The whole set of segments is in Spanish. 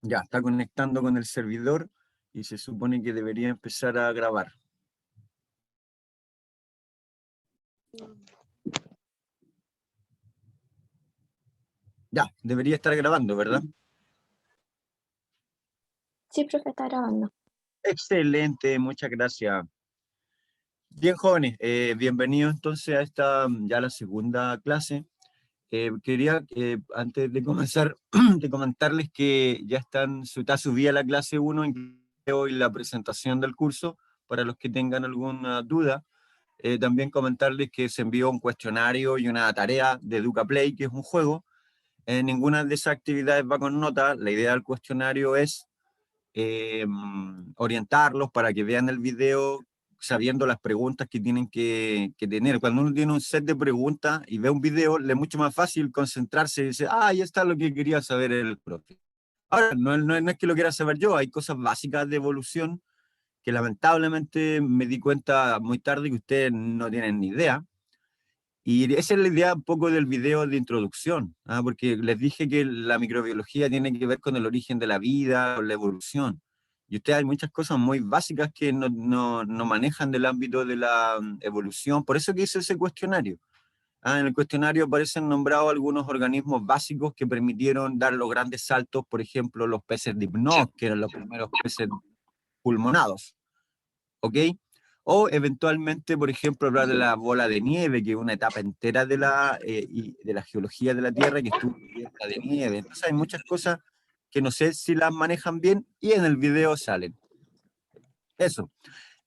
Ya, está conectando con el servidor y se supone que debería empezar a grabar. Ya, debería estar grabando, ¿verdad? Sí, profe, está grabando. Excelente, muchas gracias. Bien, jóvenes, bienvenidos entonces a esta ya la segunda clase. Quería, antes de comenzar, de comentarles que ya está subida la clase 1 y la presentación del curso para los que tengan alguna duda. También comentarles que se envió un cuestionario y una tarea de EducaPlay, que es un juego. Ninguna de esas actividades va con nota. La idea del cuestionario es orientarlos para que vean el video sabiendo las preguntas que tienen que tener. Cuando uno tiene un set de preguntas y ve un video, le es mucho más fácil concentrarse y decir, ah, ya está lo que quería saber el profe. Ahora, no es que lo quiera saber yo, hay cosas básicas de evolución que lamentablemente me di cuenta muy tarde que ustedes no tienen ni idea. Y esa es la idea un poco del video de introducción, porque les dije que la microbiología tiene que ver con el origen de la vida, con la evolución. Y ustedes hay muchas cosas muy básicas que no manejan del ámbito de la evolución. Por eso que hice ese cuestionario. En el cuestionario aparecen nombrados algunos organismos básicos que permitieron dar los grandes saltos, por ejemplo, los peces de Dipnoc, que eran los primeros peces pulmonados. ¿Ok? O eventualmente, por ejemplo, hablar de la bola de nieve, que es una etapa entera de la geología de la Tierra que estuvo cubierta de nieve. Entonces hay muchas cosas que no sé si las manejan bien y en el video salen. Eso.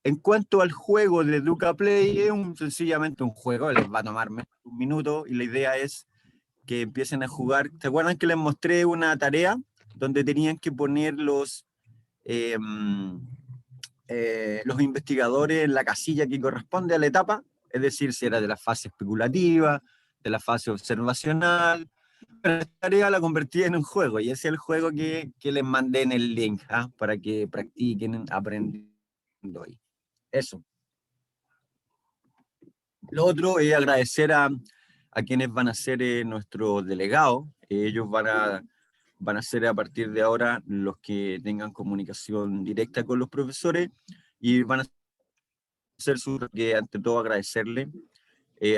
En cuanto al juego de EducaPlay, es sencillamente un juego, les va a tomar menos de un minuto y la idea es que empiecen a jugar. ¿Se acuerdan que les mostré una tarea donde tenían que poner los investigadores en la casilla que corresponde a la etapa, es decir, si era de la fase especulativa, de la fase observacional? Pero esta tarea la convertí en un juego y ese es el juego que les mandé en el link para que practiquen aprendiendo ahí. Eso. Lo otro es agradecer a quienes van a ser nuestros delegados. Ellos van a ser a partir de ahora los que tengan comunicación directa con los profesores y van a ser que ante todo agradecerle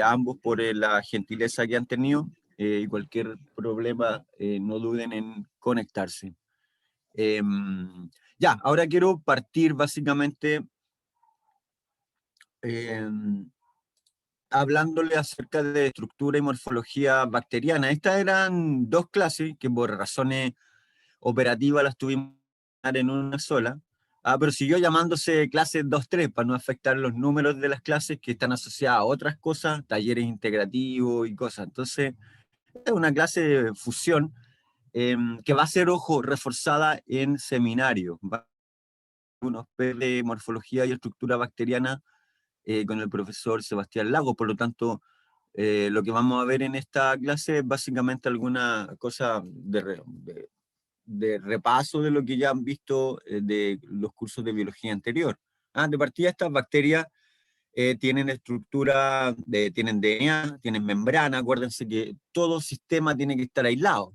a ambos por la gentileza que han tenido y cualquier problema no duden en conectarse. Ya, ahora quiero partir básicamente hablándole acerca de estructura y morfología bacteriana. Estas eran dos clases que por razones operativas las tuvimos en una sola. Pero siguió llamándose clase 2-3 para no afectar los números de las clases que están asociadas a otras cosas, talleres integrativos y cosas. Entonces, es una clase de fusión que va a ser, ojo, reforzada en seminario. Va a unos P de morfología y estructura bacteriana con el profesor Sebastián Lago. Por lo tanto, lo que vamos a ver en esta clase es básicamente alguna cosa de repaso de lo que ya han visto de los cursos de biología anterior. De partida, estas bacterias tienen estructura, tienen DNA, tienen membrana. Acuérdense que todo sistema tiene que estar aislado.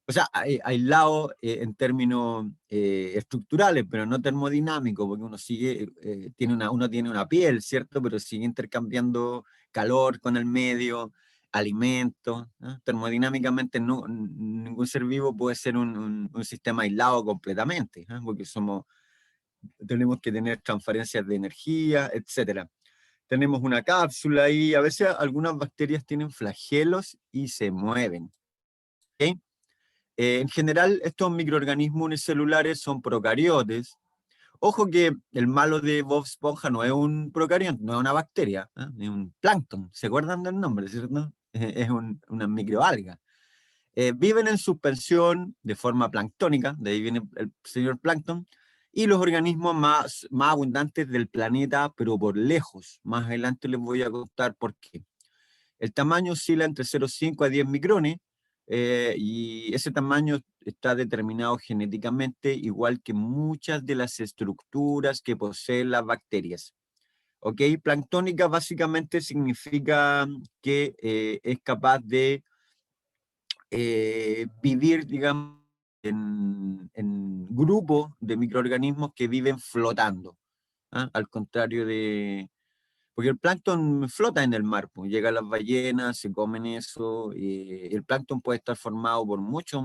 O sea, aislado en términos estructurales, pero no termodinámicos, porque uno sigue, uno tiene una piel, ¿cierto? Pero sigue intercambiando calor con el medio, alimentos, ¿no? Termodinámicamente ningún ser vivo puede ser un sistema aislado completamente, ¿no? Porque tenemos que tener transferencias de energía, etcétera. Tenemos una cápsula y a veces algunas bacterias tienen flagelos y se mueven. ¿Ok? En general, estos microorganismos unicelulares son procariotes. Ojo que el malo de Bob Esponja no es un procarionte, no es una bacteria, es un plancton. ¿Se acuerdan del nombre, cierto? Es una microalga. Viven en suspensión de forma planctónica, de ahí viene el señor plancton, y los organismos más abundantes del planeta, pero por lejos. Más adelante les voy a contar por qué. El tamaño oscila entre 0,5 a 10 micrones y ese tamaño está determinado genéticamente, igual que muchas de las estructuras que poseen las bacterias. ¿Ok? Planctónica básicamente significa que es capaz de vivir, digamos, en grupos de microorganismos que viven flotando, ¿ah? Al contrario de... Porque el plancton flota en el mar, pues llega a las ballenas, se comen eso, y el plancton puede estar formado por muchos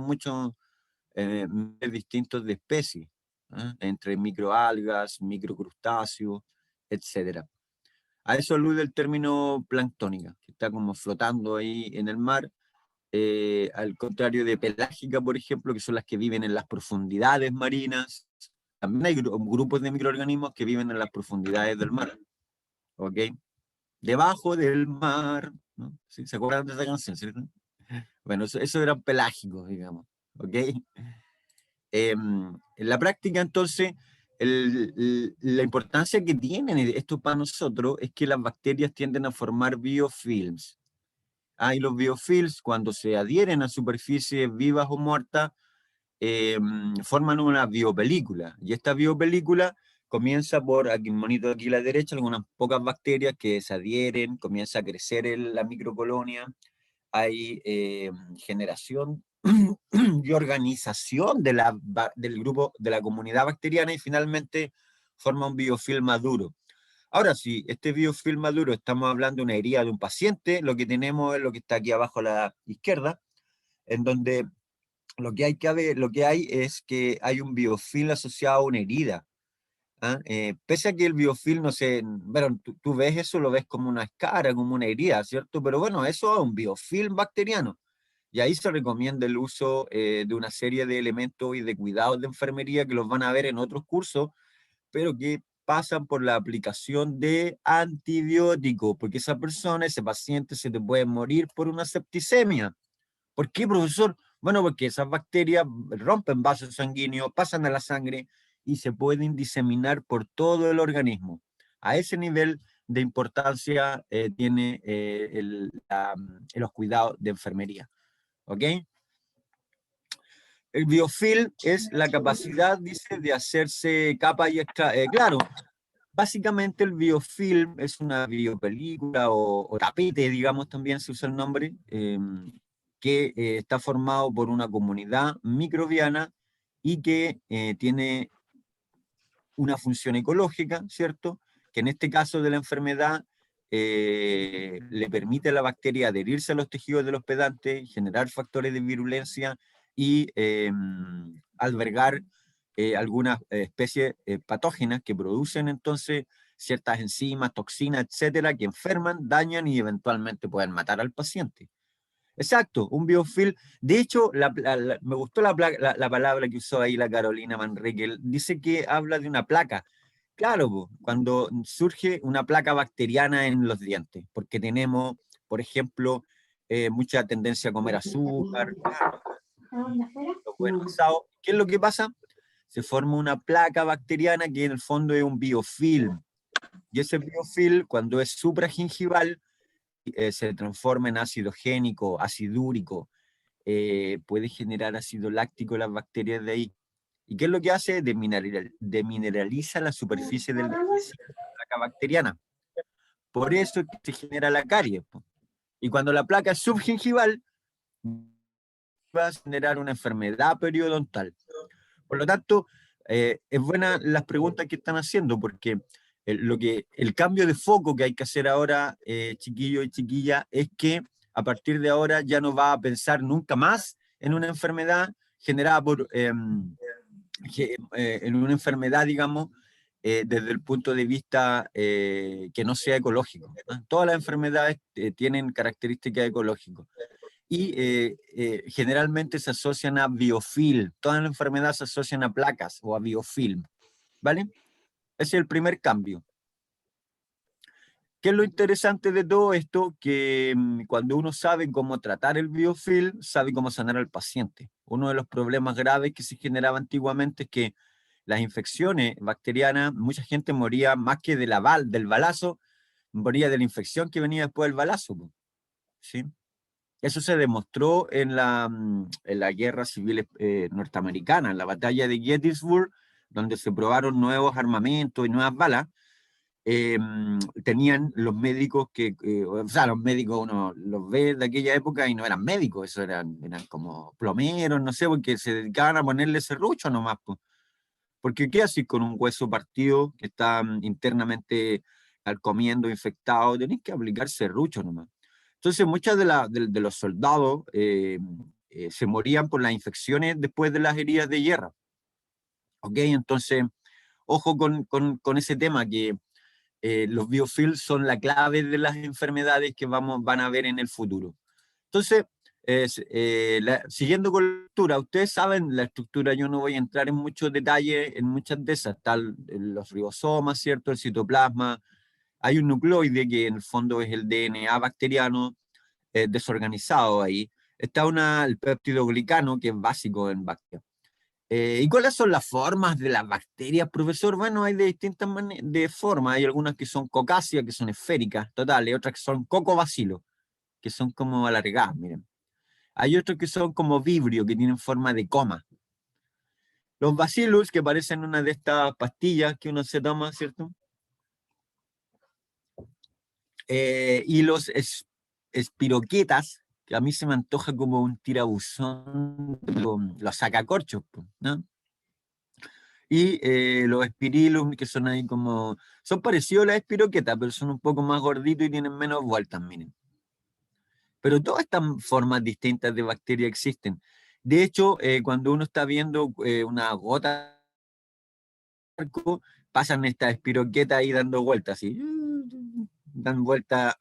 distintos de especies, ¿ah? Entre microalgas, microcrustáceos, etcétera. A eso alude el término planctónica, que está como flotando ahí en el mar, al contrario de pelágica, por ejemplo, que son las que viven en las profundidades marinas. También hay grupos de microorganismos que viven en las profundidades del mar, ¿ok? Debajo del mar, ¿no? ¿Sí? ¿Se acuerdan de esa canción, cierto? Bueno, eso eran pelágicos, digamos, ¿ok? En la práctica, entonces, la importancia que tienen esto para nosotros es que las bacterias tienden a formar biofilms. Y los biofilms, cuando se adhieren a superficies vivas o muertas, forman una biopelícula. Y esta biopelícula comienza por, aquí un monito aquí a la derecha, algunas pocas bacterias que se adhieren, comienza a crecer en la microcolonia, hay generación y organización del grupo, de la comunidad bacteriana, y finalmente forma un biofilm maduro. Ahora, si este biofilm maduro, estamos hablando de una herida de un paciente, lo que tenemos es lo que está aquí abajo a la izquierda, en donde lo que hay es que hay un biofilm asociado a una herida. ¿Ah? Pese a que el biofilm, no sé, bueno, tú ves eso, lo ves como una escara, como una herida, ¿cierto? Pero bueno, eso es un biofilm bacteriano. Y ahí se recomienda el uso de una serie de elementos y de cuidados de enfermería que los van a ver en otros cursos, pero que pasan por la aplicación de antibióticos, porque esa persona, ese paciente, se te puede morir por una septicemia. ¿Por qué, profesor? Bueno, porque esas bacterias rompen vasos sanguíneos, pasan a la sangre y se pueden diseminar por todo el organismo. A ese nivel de importancia tiene los cuidados de enfermería. ¿Ok? El biofilm es la capacidad, dice, de hacerse capa y extra. Claro, básicamente el biofilm es una biopelícula o tapete, digamos, también se usa el nombre, que está formado por una comunidad microbiana y que tiene una función ecológica, ¿cierto? Que en este caso de la enfermedad le permite a la bacteria adherirse a los tejidos del hospedante, generar factores de virulencia y albergar algunas especies patógenas que producen entonces ciertas enzimas, toxinas, etcétera, que enferman, dañan y eventualmente pueden matar al paciente. Exacto, un biofilm. De hecho, me gustó la palabra que usó ahí la Carolina Manrique. Dice que habla de una placa. Claro, po, cuando surge una placa bacteriana en los dientes, porque tenemos, por ejemplo, mucha tendencia a comer azúcar, los buenos asados. ¿Qué es lo que pasa? Se forma una placa bacteriana que en el fondo es un biofilm. Y ese biofilm, cuando es supragingival, se transforma en ácido génico, acidúrico, puede generar ácido láctico en las bacterias de ahí. ¿Y qué es lo que hace? Demineraliza la superficie de la placa bacteriana. Por eso es que se genera la caries. Y cuando la placa es subgingival, va a generar una enfermedad periodontal. Por lo tanto, es buena las preguntas que están haciendo, porque el cambio de foco que hay que hacer ahora, chiquillos y chiquillas, es que a partir de ahora ya no va a pensar nunca más en una enfermedad generada en una enfermedad, digamos, desde el punto de vista que no sea ecológico, ¿no? Todas las enfermedades tienen características ecológicas y generalmente se asocian a biofilm. Todas las enfermedades se asocian a placas o a biofilm, ¿vale? Ese es el primer cambio. ¿Qué es lo interesante de todo esto? Que cuando uno sabe cómo tratar el biofilm, sabe cómo sanar al paciente. Uno de los problemas graves que se generaba antiguamente es que las infecciones bacterianas, mucha gente moría más que del balazo, moría de la infección que venía después del balazo, ¿sí? Eso se demostró en la guerra civil norteamericana, en la batalla de Gettysburg, donde se probaron nuevos armamentos y nuevas balas, tenían los médicos o sea, los médicos uno los ve de aquella época y no eran médicos, eso eran como plomeros, no sé, porque se dedicaban a ponerle serrucho nomás, pues. Porque ¿qué haces con un hueso partido que está internamente comiendo infectado? Tenés que aplicar serrucho nomás. Entonces, muchos de los soldados se morían por las infecciones después de las heridas de guerra. ¿Ok? Entonces, ojo con ese tema, que los biofilms son la clave de las enfermedades que van a ver en el futuro. Entonces, siguiendo con la estructura, ustedes saben la estructura, yo no voy a entrar en muchos detalles en muchas de esas, tal los ribosomas, ¿cierto? El citoplasma, hay un nucleoide que en el fondo es el DNA bacteriano desorganizado ahí, está el péptido glicano que es básico en bacterias. ¿Y cuáles son las formas de las bacterias, profesor? Bueno, hay de distintas de formas, hay algunas que son cocáceas, que son esféricas, totales, otras que son cocobacilos, que son como alargadas, miren. Hay otros que son como vibrio, que tienen forma de coma. Los bacillus, que parecen una de estas pastillas que uno se toma, ¿cierto? Y los espiroquetas, que a mí se me antoja como un tirabuzón, los sacacorchos, ¿no? Y los espirilum, que son ahí como... Son parecidos a las espiroquetas, pero son un poco más gorditos y tienen menos vueltas, miren. Pero todas estas formas distintas de bacterias existen. De hecho, cuando uno está viendo una gota de arco, pasan estas espiroquetas ahí dando vueltas, así. Dan vueltas,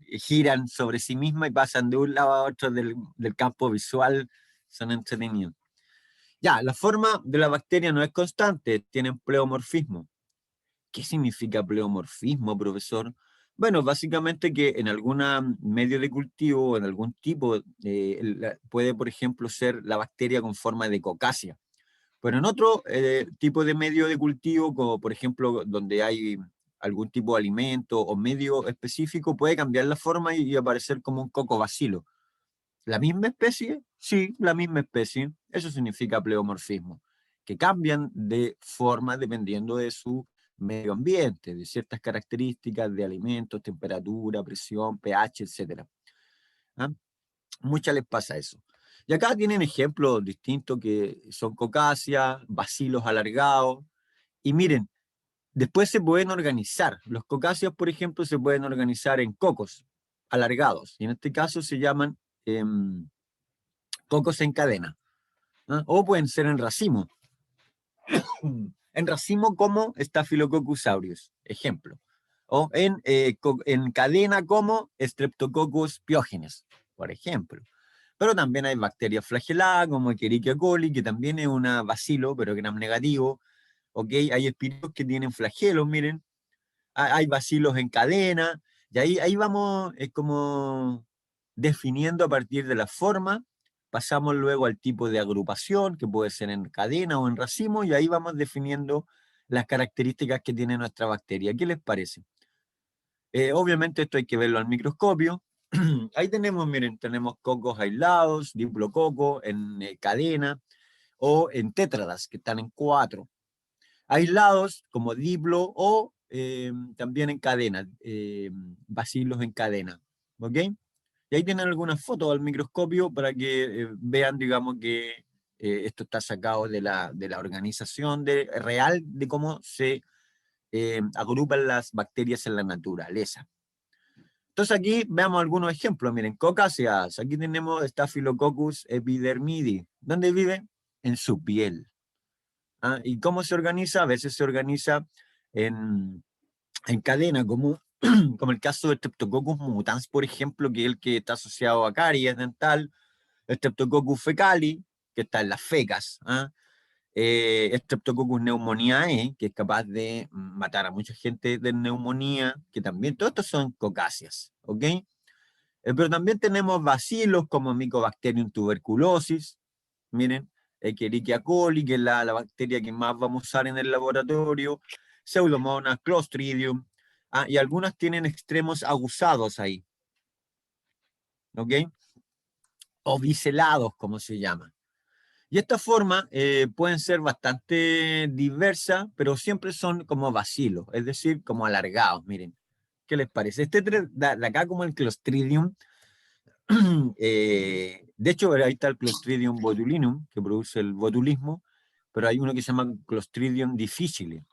giran sobre sí mismas y pasan de un lado a otro del campo visual. Son entretenidos. Ya, la forma de la bacteria no es constante, tienen pleomorfismo. ¿Qué significa pleomorfismo, profesor? Bueno, básicamente que en algún medio de cultivo, en algún tipo, puede, por ejemplo, ser la bacteria con forma de cocácea. Pero en otro tipo de medio de cultivo, como por ejemplo donde hay algún tipo de alimento o medio específico, puede cambiar la forma y aparecer como un cocobacilo. ¿La misma especie? Sí, la misma especie. Eso significa pleomorfismo, que cambian de forma dependiendo de su medio ambiente, de ciertas características de alimentos, temperatura, presión, pH, etc. ¿Ah? Muchas les pasa eso. Y acá tienen ejemplos distintos que son cocáceas, bacilos alargados. Y miren, después se pueden organizar. Los cocáceas, por ejemplo, se pueden organizar en cocos alargados. Y en este caso se llaman cocos en cadena. ¿Ah? O pueden ser en racimo. En racimo como Staphylococcus aureus, ejemplo. O en cadena como Streptococcus pyogenes, por ejemplo. Pero también hay bacterias flageladas como Escherichia coli, que también es una bacilo, pero gram negativo. ¿Ok? Hay espíritus que tienen flagelos, miren. Hay bacilos en cadena. Y ahí vamos como definiendo a partir de la forma. Pasamos luego al tipo de agrupación, que puede ser en cadena o en racimo, y ahí vamos definiendo las características que tiene nuestra bacteria. ¿Qué les parece? Obviamente esto hay que verlo al microscopio. Ahí tenemos, miren, tenemos cocos aislados, diplococo en cadena o en tétradas, que están en 4. Aislados como diplo o también en cadena, bacilos en cadena. ¿Ok? Y ahí tienen algunas fotos al microscopio para que vean, digamos, que esto está sacado de la organización real de cómo se agrupan las bacterias en la naturaleza. Entonces aquí veamos algunos ejemplos. Miren, cocáceas. Aquí tenemos Staphylococcus epidermidis. ¿Dónde vive? En su piel. ¿Ah? ¿Y cómo se organiza? A veces se organiza en cadena, como, como el caso de Streptococcus mutans, por ejemplo, que es el que está asociado a caries dental. Streptococcus fecali, que está en las fecas. ¿Ah? Streptococcus pneumoniae, que es capaz de matar a mucha gente de neumonía, que también, todos estos son cocáceas, ¿ok? Pero también tenemos bacilos como Mycobacterium tuberculosis, miren, Escherichia coli, que es la bacteria que más vamos a usar en el laboratorio, Pseudomonas, Clostridium, y algunas tienen extremos aguzados ahí, ¿ok? O biselados, como se llama. Y estas formas pueden ser bastante diversas, pero siempre son como bacilos, es decir, como alargados, miren. ¿Qué les parece? Este de acá como el Clostridium, de hecho ahí está el Clostridium botulinum, que produce el botulismo, pero hay uno que se llama Clostridium difficile,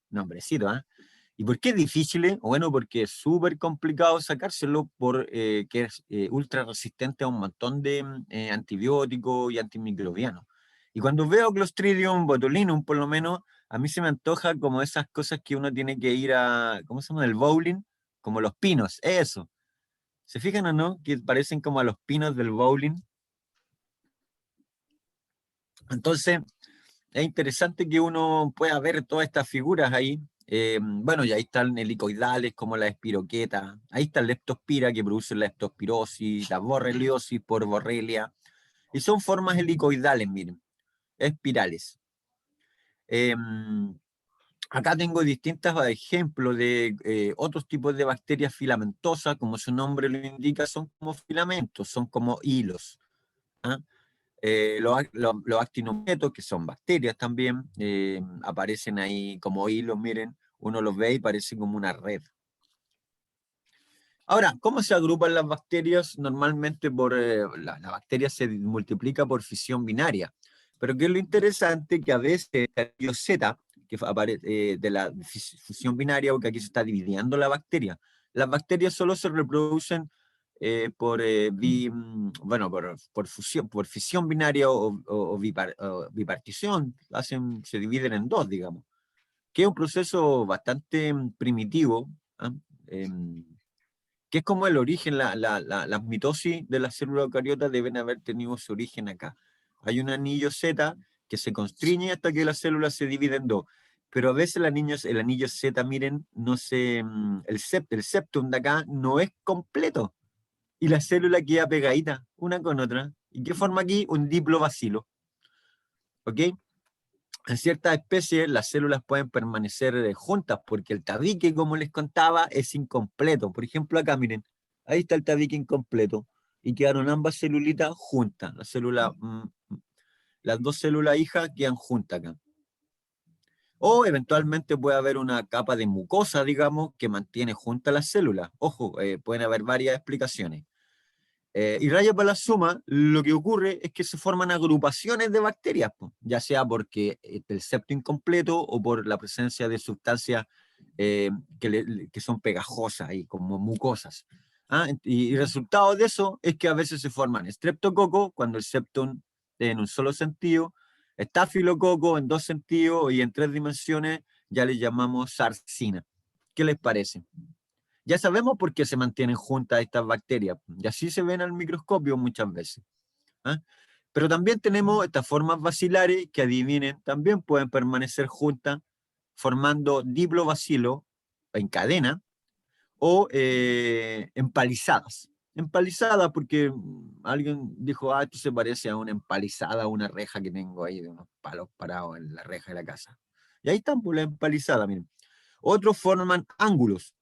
nombrecito, ¿ah? ¿Y por qué es difícil? Bueno, porque es súper complicado sacárselo que es ultra resistente a un montón de antibióticos y antimicrobianos. Y cuando veo Clostridium botulinum, por lo menos, a mí se me antoja como esas cosas que uno tiene que ir a, ¿cómo se llama? El bowling, como los pinos, eso. ¿Se fijan o no? Que parecen como a los pinos del bowling. Entonces, es interesante que uno pueda ver todas estas figuras ahí. Bueno, y ahí están helicoidales como la espiroqueta. Ahí está el leptospira que produce la leptospirosis, la borreliosis por borrelia. Y son formas helicoidales, miren, espirales. Acá tengo distintos ejemplos de otros tipos de bacterias filamentosas, como su nombre lo indica, son como filamentos, son como hilos. ¿Ah? Los actinomietos, que son bacterias también, aparecen ahí como hilos, miren, uno los ve y parece como una red. Ahora, ¿cómo se agrupan las bacterias? Normalmente la bacteria se multiplica por fisión binaria, pero ¿qué es lo interesante? Que a veces el anillo Z, que aparece de la fusión binaria, porque aquí se está dividiendo la bacteria, las bacterias solo se reproducen bueno, por fisión binaria o bipartición, se dividen en dos, digamos, que es un proceso bastante primitivo, ¿ah? Em, que es como el origen, las mitosis de las células eucariotas deben haber tenido su origen acá. Hay un anillo Z que se constriñe hasta que la célula se divide en dos. Pero a veces el anillo Z, miren, no se, el septum de acá no es completo. Y la célula queda pegadita, una con otra. ¿Y qué forma aquí? Un diplobacilo. ¿Ok? En ciertas especies las células pueden permanecer juntas porque el tabique, como les contaba, es incompleto. Por ejemplo, acá miren, ahí está el tabique incompleto y quedaron ambas celulitas juntas. Las dos células hijas quedan juntas acá. O eventualmente puede haber una capa de mucosa, digamos, que mantiene juntas las células. Ojo, pueden haber varias explicaciones. Y raya para la suma, lo que ocurre es que se forman agrupaciones de bacterias, po, ya sea porque el septo incompleto o por la presencia de sustancias que son pegajosas y como mucosas. ¿Ah? Y resultado de eso es que a veces se forman estreptococos cuando el septum en un solo sentido, estafilococo en dos sentidos y en tres dimensiones ya le llamamos sarcina. ¿Qué les parece? Ya sabemos por qué se mantienen juntas estas bacterias, y así se ven al microscopio muchas veces. ¿Ah? Pero también tenemos estas formas bacilares que, adivinen, también pueden permanecer juntas formando diplobacilo en cadena o empalizadas. Empalizadas porque alguien dijo, esto se parece a una empalizada, a una reja que tengo ahí de unos palos parados en la reja de la casa. Y ahí están, pues, la empalizada, miren. Otros forman ángulos.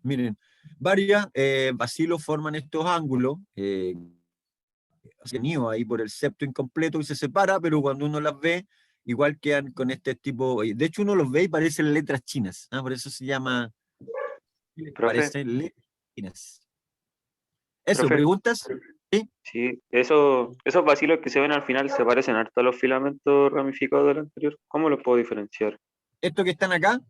Miren, varias bacilos forman estos ángulos, ahí por el septo incompleto y se separa, pero cuando uno las ve, igual quedan con este tipo. De hecho, uno los ve y parecen letras chinas, ¿ah? Por eso se llama, Profe, parecen letras chinas. Eso, profe, ¿preguntas? ¿Sí? sí, esos vacilos que se ven al final se parecen harto a los filamentos ramificados del anterior. ¿Cómo los puedo diferenciar? ¿Estos que están acá?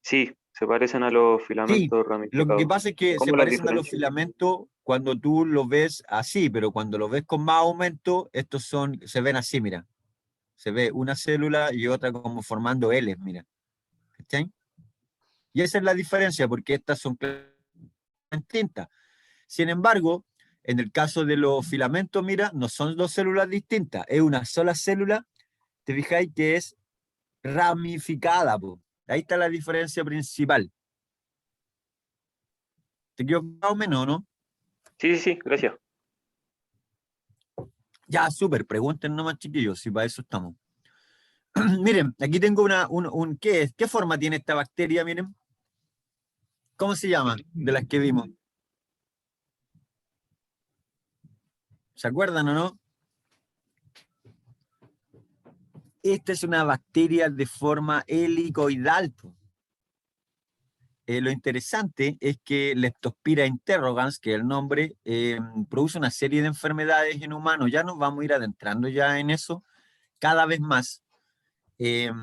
Sí, se parecen a los Sí. filamentos Lo que ramificados. pasa es que se ¿Cómo las parecen a los diferencio? filamentos cuando tú los ves así, pero cuando los ves con más aumento, se ven así, mira. Se ve una célula y otra como formando L, mira. ¿Cachai? Y esa es la diferencia, porque estas son distintas. Sin embargo, en el caso de los filamentos, mira, no son dos células distintas, es una sola célula, te fijáis que es ramificada, po. Ahí está la diferencia principal. ¿Te quedó más o menos, no? Sí, sí, sí, gracias. Ya, súper, pregunten nomás, chiquillos, si para eso estamos. Miren, aquí tengo ¿qué es? ¿Qué forma tiene esta bacteria? Miren, ¿cómo se llama? De las que vimos. ¿Se acuerdan o no? esta es una bacteria de forma helicoidal, po. Lo interesante es que Leptospira interrogans, que es el nombre, produce una serie de enfermedades en humanos. Ya nos vamos a ir adentrando ya en eso cada vez más. ¿Qué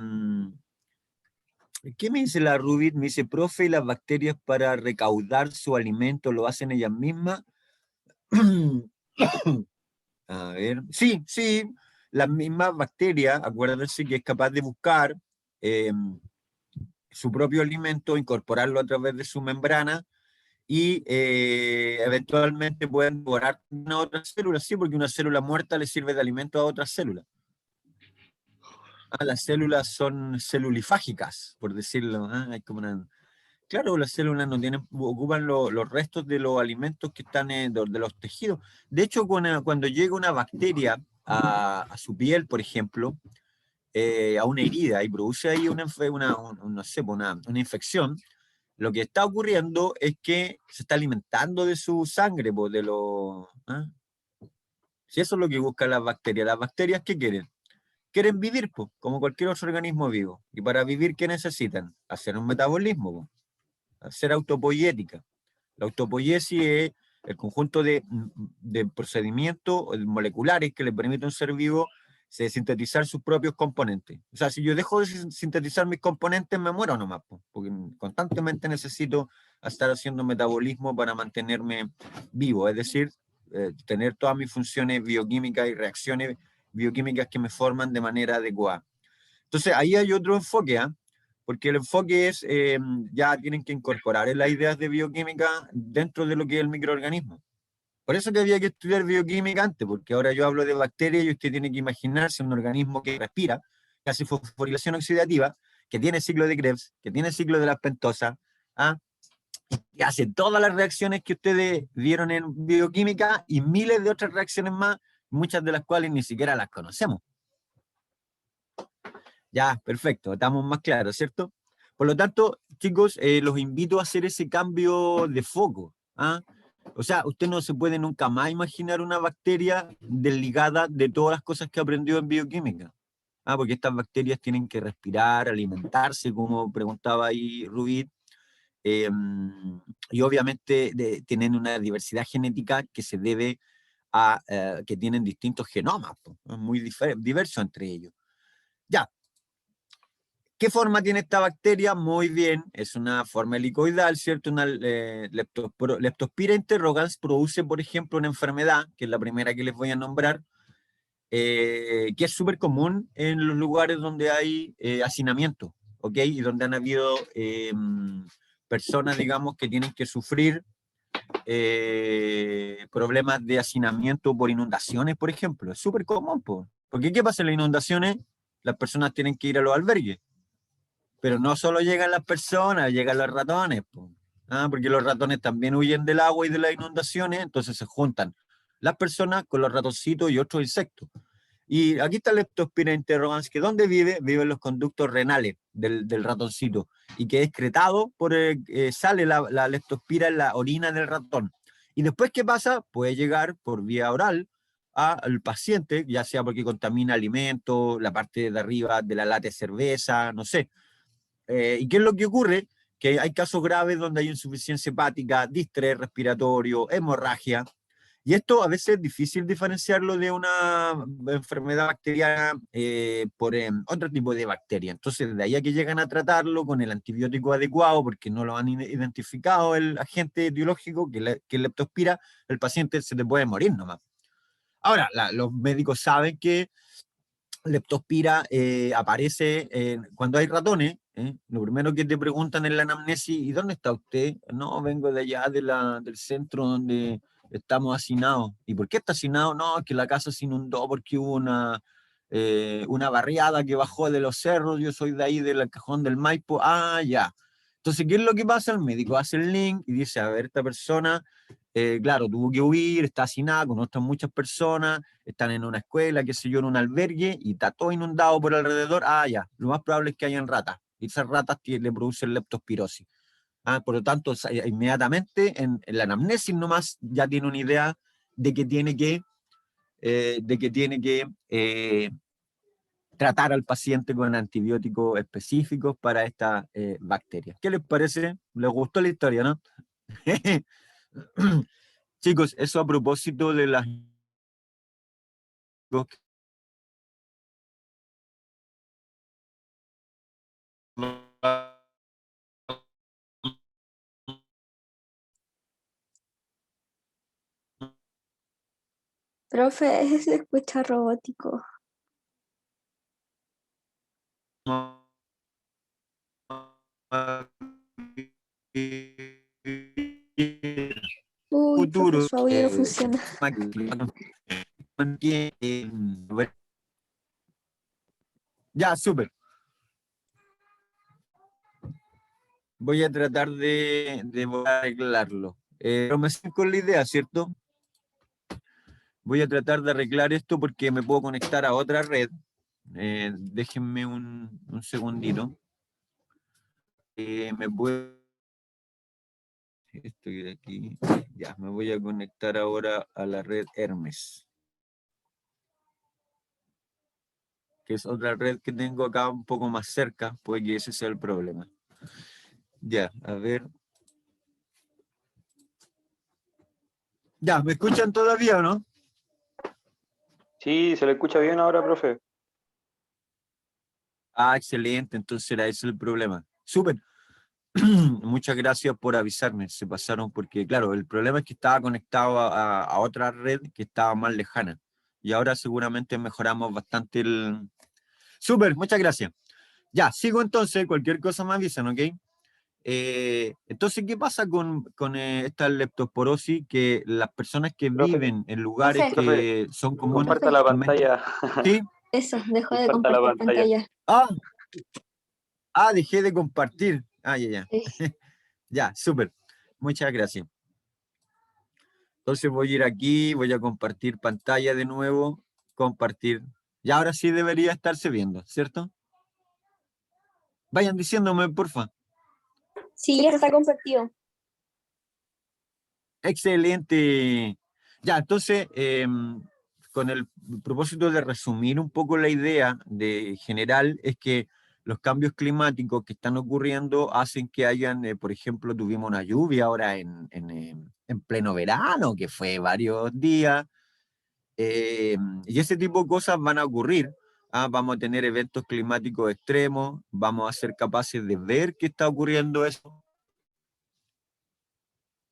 me dice la Rubit? Me dice, profe, ¿y las bacterias para recaudar su alimento lo hacen ellas mismas? A ver, sí, sí, las mismas bacterias, acuérdense que es capaz de buscar su propio alimento, incorporarlo a través de su membrana y eventualmente pueden devorar a otras células, sí, porque una célula muerta le sirve de alimento a otras células. Las células son celulifágicas, por decirlo. Hay como una... Claro, las células no tienen, ocupan los restos de los alimentos que están de los tejidos. De hecho, cuando llega una bacteria a su piel, por ejemplo, a una herida y produce ahí no sé, una infección, lo que está ocurriendo es que se está alimentando de su sangre, pues, Si eso es lo que buscan las bacterias, ¿qué quieren? Quieren vivir, pues, como cualquier otro organismo vivo. Y para vivir, ¿qué necesitan? Hacer un metabolismo, pues, hacer autopoietica. La autopoiesis es el conjunto de procedimientos moleculares que le permiten a un ser vivo sintetizar sus propios componentes. O sea, si yo dejo de sintetizar mis componentes, me muero nomás, porque constantemente necesito estar haciendo metabolismo para mantenerme vivo, es decir, tener todas mis funciones bioquímicas y reacciones bioquímicas que me forman de manera adecuada. Entonces, ahí hay otro enfoque, porque el enfoque es, ya tienen que incorporar las ideas de bioquímica dentro de lo que es el microorganismo. Por eso que había que estudiar bioquímica antes, porque ahora yo hablo de bacterias y usted tiene que imaginarse un organismo que respira, que hace fosforilación oxidativa, que tiene ciclo de Krebs, que tiene ciclo de las pentosas, que hace todas las reacciones que ustedes vieron en bioquímica y miles de otras reacciones más, muchas de las cuales ni siquiera las conocemos. Ya, perfecto, estamos más claros, ¿cierto? Por lo tanto, chicos, los invito a hacer ese cambio de foco. O sea, usted no se puede nunca más imaginar una bacteria desligada de todas las cosas que aprendió en bioquímica. Porque estas bacterias tienen que respirar, alimentarse, como preguntaba ahí Rubí, y obviamente tienen una diversidad genética que se debe a que tienen distintos genomas, muy diversos entre ellos. Ya. ¿Qué forma tiene esta bacteria? Muy bien, es una forma helicoidal, ¿cierto? Una Leptospira interrogans produce, por ejemplo, una enfermedad, que es la primera que les voy a nombrar, que es súper común en los lugares donde hay hacinamiento, ¿ok? Y donde han habido personas, digamos, que tienen que sufrir problemas de hacinamiento por inundaciones, por ejemplo. Es súper común, porque ¿qué pasa en las inundaciones? Las personas tienen que ir a los albergues. Pero no solo llegan las personas, llegan los ratones, porque los ratones también huyen del agua y de las inundaciones, entonces se juntan las personas con los ratoncitos y otros insectos. Y aquí está el Leptospira interrogans, que ¿dónde vive? Vive en los conductos renales del ratoncito, y que es excretado, sale la leptospira en la orina del ratón. Y después, ¿qué pasa? Puede llegar por vía oral al paciente, ya sea porque contamina alimentos, la parte de arriba de la lata de cerveza, no sé. ¿Y qué es lo que ocurre? Que hay casos graves donde hay insuficiencia hepática, distrés respiratorio, hemorragia, y esto a veces es difícil diferenciarlo de una enfermedad bacteriana por otro tipo de bacteria. Entonces, de ahí a que llegan a tratarlo con el antibiótico adecuado, porque no lo han identificado el agente etiológico que leptospira, el paciente se te puede morir nomás. Ahora, los médicos saben que Leptospira aparece cuando hay ratones. Lo primero que te preguntan en la anamnesis, ¿y dónde está usted? No, vengo de allá del centro donde estamos hacinados. ¿Y por qué está hacinado? No, es que la casa se inundó porque hubo una barriada que bajó de los cerros. Yo soy de ahí, del Cajón del Maipo. Ya. Entonces, ¿qué es lo que pasa? El médico hace el link y dice, a ver, esta persona, claro, tuvo que huir, está hacinada, con otras muchas personas, están en una escuela, qué sé yo, en un albergue, y está todo inundado por alrededor. Ya, lo más probable es que hayan ratas, y esas ratas le producen leptospirosis. Por lo tanto, inmediatamente en la anamnesis nomás ya tiene una idea de que tiene que tratar al paciente con antibióticos específicos para esta bacteria. ¿Qué les parece? ¿Les gustó la historia, no? Chicos, eso a propósito de las... Profe, se escucha robótico. Uy, profe, Futuro su audio no funciona. Ya, súper. Voy a tratar de arreglarlo. Pero me sigo con la idea, ¿cierto? Voy a tratar de arreglar esto porque me puedo conectar a otra red. Déjenme un segundito. Me puedo... Estoy de aquí. Ya, me voy a conectar ahora a la red Hermes, que es otra red que tengo acá un poco más cerca, puede que ese sea el problema. Ya, a ver. Ya, ¿me escuchan todavía o no? Sí, se le escucha bien ahora, profe. Ah, excelente, entonces era ese el problema. Súper. Muchas gracias por avisarme, se pasaron porque, claro, el problema es que estaba conectado a otra red que estaba más lejana y ahora seguramente mejoramos bastante el... Súper, muchas gracias. Ya, sigo entonces, cualquier cosa me avisan, ¿ok? Entonces, ¿qué pasa con esta leptosporosis? Que las personas que Profe, viven en lugares Profe. profe, que son comparta la comúnmente... pantalla. ¿Sí? Eso, dejó de Comparta la compartir pantalla. pantalla. Ah, dejé de compartir. Ah, ya, ya. Sí. Ya, súper. Muchas gracias. Entonces voy a ir aquí, voy a compartir pantalla de nuevo, compartir. Y ahora sí debería estarse viendo, ¿cierto? Vayan diciéndome, porfa. Sí, ya está compartido. Excelente. Ya, entonces, con el propósito de resumir un poco la idea de general, es que los cambios climáticos que están ocurriendo hacen que hayan, por ejemplo, tuvimos una lluvia ahora en pleno verano, que fue varios días. Y ese tipo de cosas van a ocurrir. Vamos a tener eventos climáticos extremos, vamos a ser capaces de ver qué está ocurriendo eso.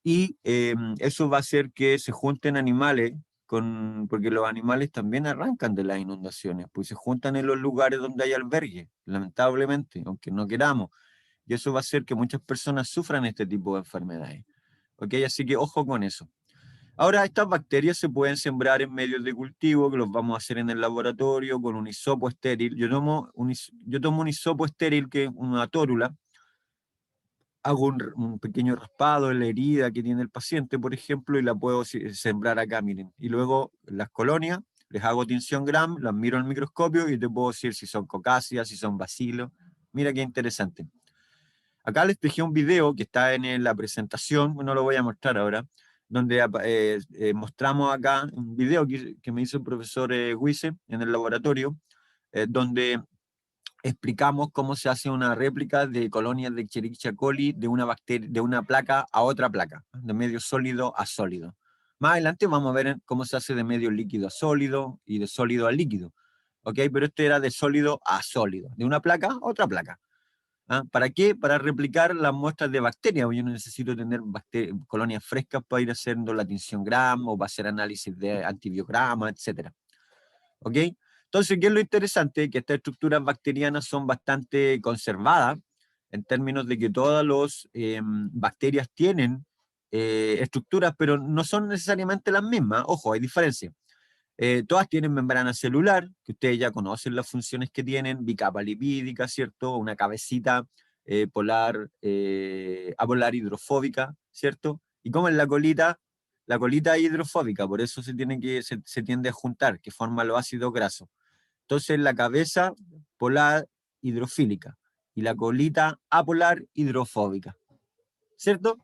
Y eso va a hacer que se junten animales, porque los animales también arrancan de las inundaciones, pues se juntan en los lugares donde hay albergue, lamentablemente, aunque no queramos. Y eso va a hacer que muchas personas sufran este tipo de enfermedades. ¿Ok? Así que ojo con eso. Ahora, estas bacterias se pueden sembrar en medios de cultivo, que los vamos a hacer en el laboratorio con un hisopo estéril. Yo tomo un hisopo estéril, que es una tórula, hago un pequeño raspado en la herida que tiene el paciente, por ejemplo, y la puedo sembrar acá, miren. Y luego las colonias, les hago tinción Gram, las miro en el microscopio y te puedo decir si son cocáceas, si son bacilos. Mira qué interesante. Acá les dejé un video que está en la presentación, no lo voy a mostrar ahora, donde mostramos acá un video que me hizo el profesor Huise en el laboratorio, donde explicamos cómo se hace una réplica de colonias de Escherichia coli de una bacteria, de una placa a otra placa, de medio sólido a sólido. Más adelante vamos a ver cómo se hace de medio líquido a sólido y de sólido a líquido. ¿Ok? Pero este era de sólido a sólido, de una placa a otra placa. ¿Para qué? Para replicar las muestras de bacterias. Yo no necesito tener colonias frescas para ir haciendo la tinción Gram o para hacer análisis de antibiogramas, etc. ¿Ok? Entonces, ¿qué es lo interesante? Que estas estructuras bacterianas son bastante conservadas en términos de que todas las bacterias tienen estructuras, pero no son necesariamente las mismas. Ojo, hay diferencias. Todas tienen membrana celular, que ustedes ya conocen las funciones que tienen, bicapa lipídica, ¿cierto? Una cabecita apolar hidrofóbica, ¿cierto? ¿Y cómo es la colita? La colita es hidrofóbica, por eso se tiende a juntar, que forma los ácidos grasos. Entonces la cabeza polar hidrofílica y la colita apolar hidrofóbica, ¿cierto?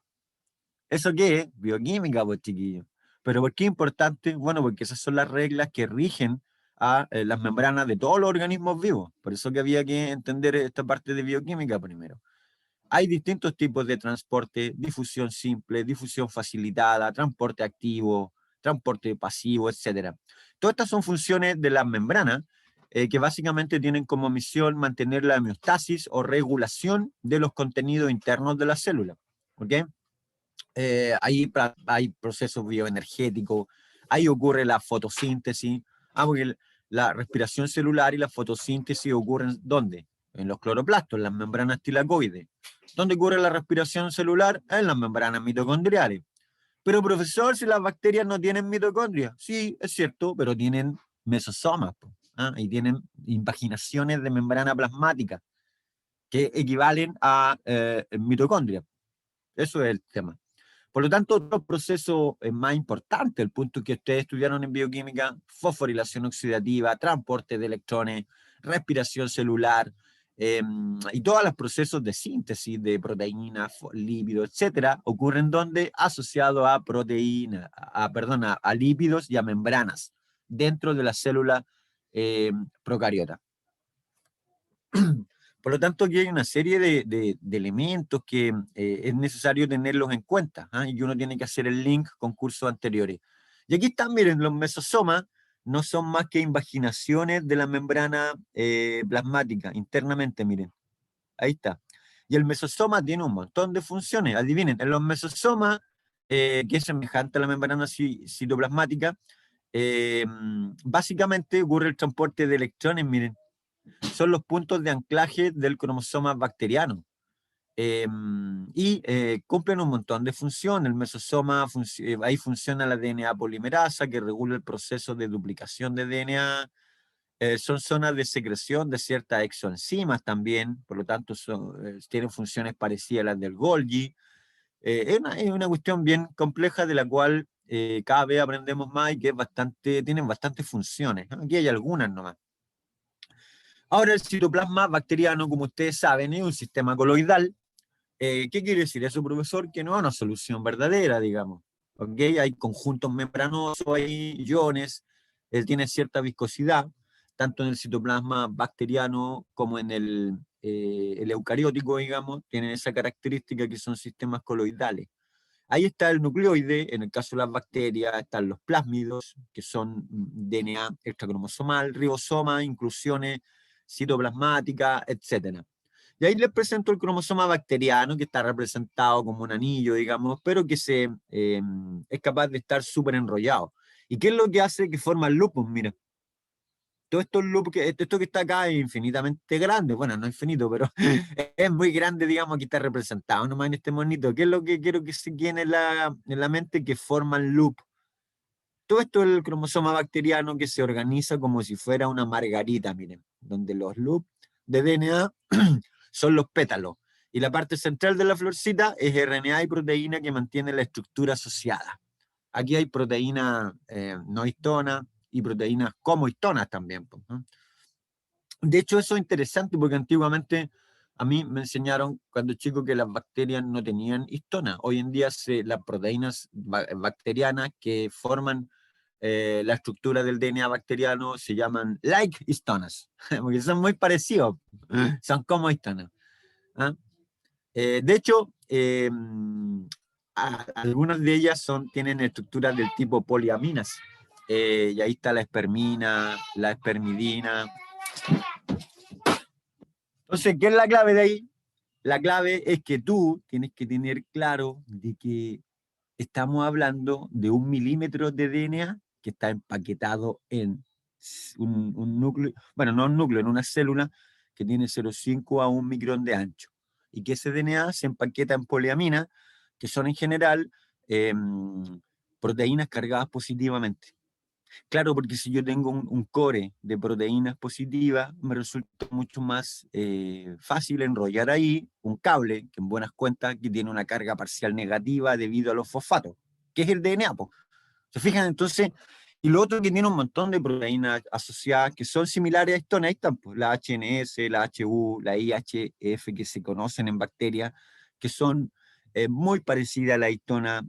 ¿Eso qué es? Bioquímica, pues chiquillos. ¿Pero por qué es importante? Bueno, porque esas son las reglas que rigen a las membranas de todos los organismos vivos. Por eso que había que entender esta parte de bioquímica primero. Hay distintos tipos de transporte: difusión simple, difusión facilitada, transporte activo, transporte pasivo, etc. Todas estas son funciones de las membranas que básicamente tienen como misión mantener la homeostasis o regulación de los contenidos internos de la célula. ¿Ok? Hay procesos bioenergéticos, ahí ocurre la fotosíntesis, porque la respiración celular y la fotosíntesis ocurren ¿dónde? En los cloroplastos, en las membranas tilacoides. ¿Dónde ocurre la respiración celular? En las membranas mitocondriales. Pero profesor, si las bacterias no tienen mitocondrias, sí, es cierto, pero tienen mesosomas, y tienen invaginaciones de membrana plasmática que equivalen a mitocondrias. Eso es el tema. Por lo tanto, otro proceso más importante, el punto que ustedes estudiaron en bioquímica: fosforilación oxidativa, transporte de electrones, respiración celular, y todos los procesos de síntesis de proteínas, lípidos, etcétera, ocurren donde asociados a proteínas, a lípidos y a membranas dentro de la célula procariota. Por lo tanto, aquí hay una serie de elementos que es necesario tenerlos en cuenta, y uno tiene que hacer el link con cursos anteriores. Y aquí están, miren, los mesosomas no son más que invaginaciones de la membrana plasmática internamente, miren. Ahí está. Y el mesosoma tiene un montón de funciones. Adivinen, en los mesosomas, que es semejante a la membrana citoplasmática, básicamente ocurre el transporte de electrones, miren. Son los puntos de anclaje del cromosoma bacteriano. Cumplen un montón de funciones. El mesosoma, ahí funciona la DNA polimerasa, que regula el proceso de duplicación de DNA. Son zonas de secreción de ciertas exoenzimas también, por lo tanto tienen funciones parecidas a las del Golgi. Es una cuestión bien compleja de la cual cada vez aprendemos más y que tienen bastantes funciones, ¿no? Aquí hay algunas nomás. Ahora, el citoplasma bacteriano, como ustedes saben, es un sistema coloidal. ¿Qué quiere decir eso, profesor? Que no es una solución verdadera, digamos. ¿Okay? Hay conjuntos membranosos, hay iones, tiene cierta viscosidad, tanto en el citoplasma bacteriano como en el eucariótico, digamos, tienen esa característica que son sistemas coloidales. Ahí está el nucleoide, en el caso de las bacterias, están los plásmidos, que son DNA extracromosomal, ribosomas, inclusiones citoplasmáticas, etc. Y ahí les presento el cromosoma bacteriano, que está representado como un anillo, digamos, pero que es capaz de estar súper enrollado. ¿Y qué es lo que hace que forma el lupus? Mira, todo esto que está acá es infinitamente grande, bueno, no infinito, pero es muy grande, digamos, aquí está representado nomás en este monito. ¿Qué es lo que quiero que se quede en la mente? Que forma el loop. Todo esto es el cromosoma bacteriano, que se organiza como si fuera una margarita, miren, donde los loops de DNA son los pétalos, y la parte central de la florcita es RNA y proteína que mantiene la estructura asociada. Aquí hay proteínas no histonas y proteínas como histonas también, ¿no? De hecho, eso es interesante porque antiguamente a mí me enseñaron cuando chico que las bacterias no tenían histona. Hoy en día las proteínas bacterianas que forman la estructura del DNA bacteriano se llaman like histonas, porque son muy parecidos, son como histonas. ¿Ah? De hecho, algunas de ellas tienen estructuras del tipo poliaminas, y ahí está la espermina, la espermidina. Entonces, ¿qué es la clave de ahí? La clave es que tú tienes que tener claro de que estamos hablando de 1 milímetro de DNA que está empaquetado en un núcleo, bueno, no un núcleo, en una célula que tiene 0,5 a 1 micrón de ancho. Y que ese DNA se empaqueta en poliamina, que son en general proteínas cargadas positivamente. Claro, porque si yo tengo un core de proteínas positivas, me resulta mucho más fácil enrollar ahí un cable, que en buenas cuentas que tiene una carga parcial negativa debido a los fosfatos, que es el DNA. ¿Se fijan? Entonces, y lo otro que tiene un montón de proteínas asociadas que son similares a esto, ahí están, pues, la HNS, la HU, la IHF, que se conocen en bacterias, que son muy parecidas a la histona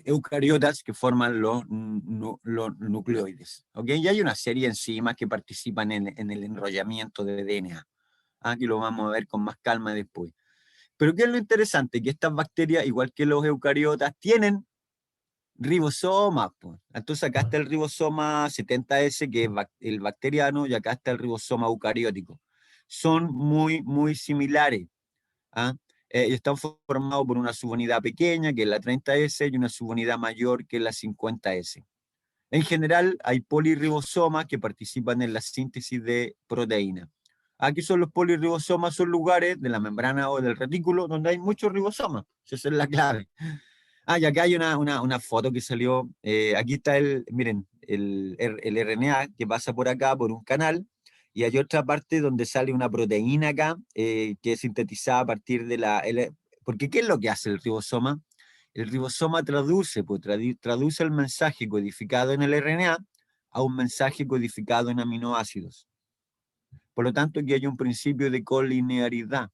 eucariotas que forman los nucleoides. ¿Ok? Y hay una serie de enzimas que participan en el enrollamiento de DNA. Aquí lo vamos a ver con más calma después. Pero ¿qué es lo interesante? Que estas bacterias, igual que los eucariotas, tienen ribosomas. Pues. Entonces acá está el ribosoma 70S, que es el bacteriano, y acá está el ribosoma eucariótico. Son muy, muy similares. ¿Ah? Y están formados por una subunidad pequeña, que es la 30S, y una subunidad mayor, que es la 50S. En general, hay polirribosomas que participan en la síntesis de proteínas. Aquí son los polirribosomas, son lugares de la membrana o del retículo donde hay muchos ribosomas. Esa es la clave. Y acá hay una foto que salió. Aquí está miren, el RNA que pasa por acá, por un canal, y hay otra parte donde sale una proteína acá, que es sintetizada a partir de porque ¿qué es lo que hace el ribosoma? El ribosoma traduce, pues, traduce el mensaje codificado en el RNA a un mensaje codificado en aminoácidos. Por lo tanto, aquí hay un principio de colinearidad.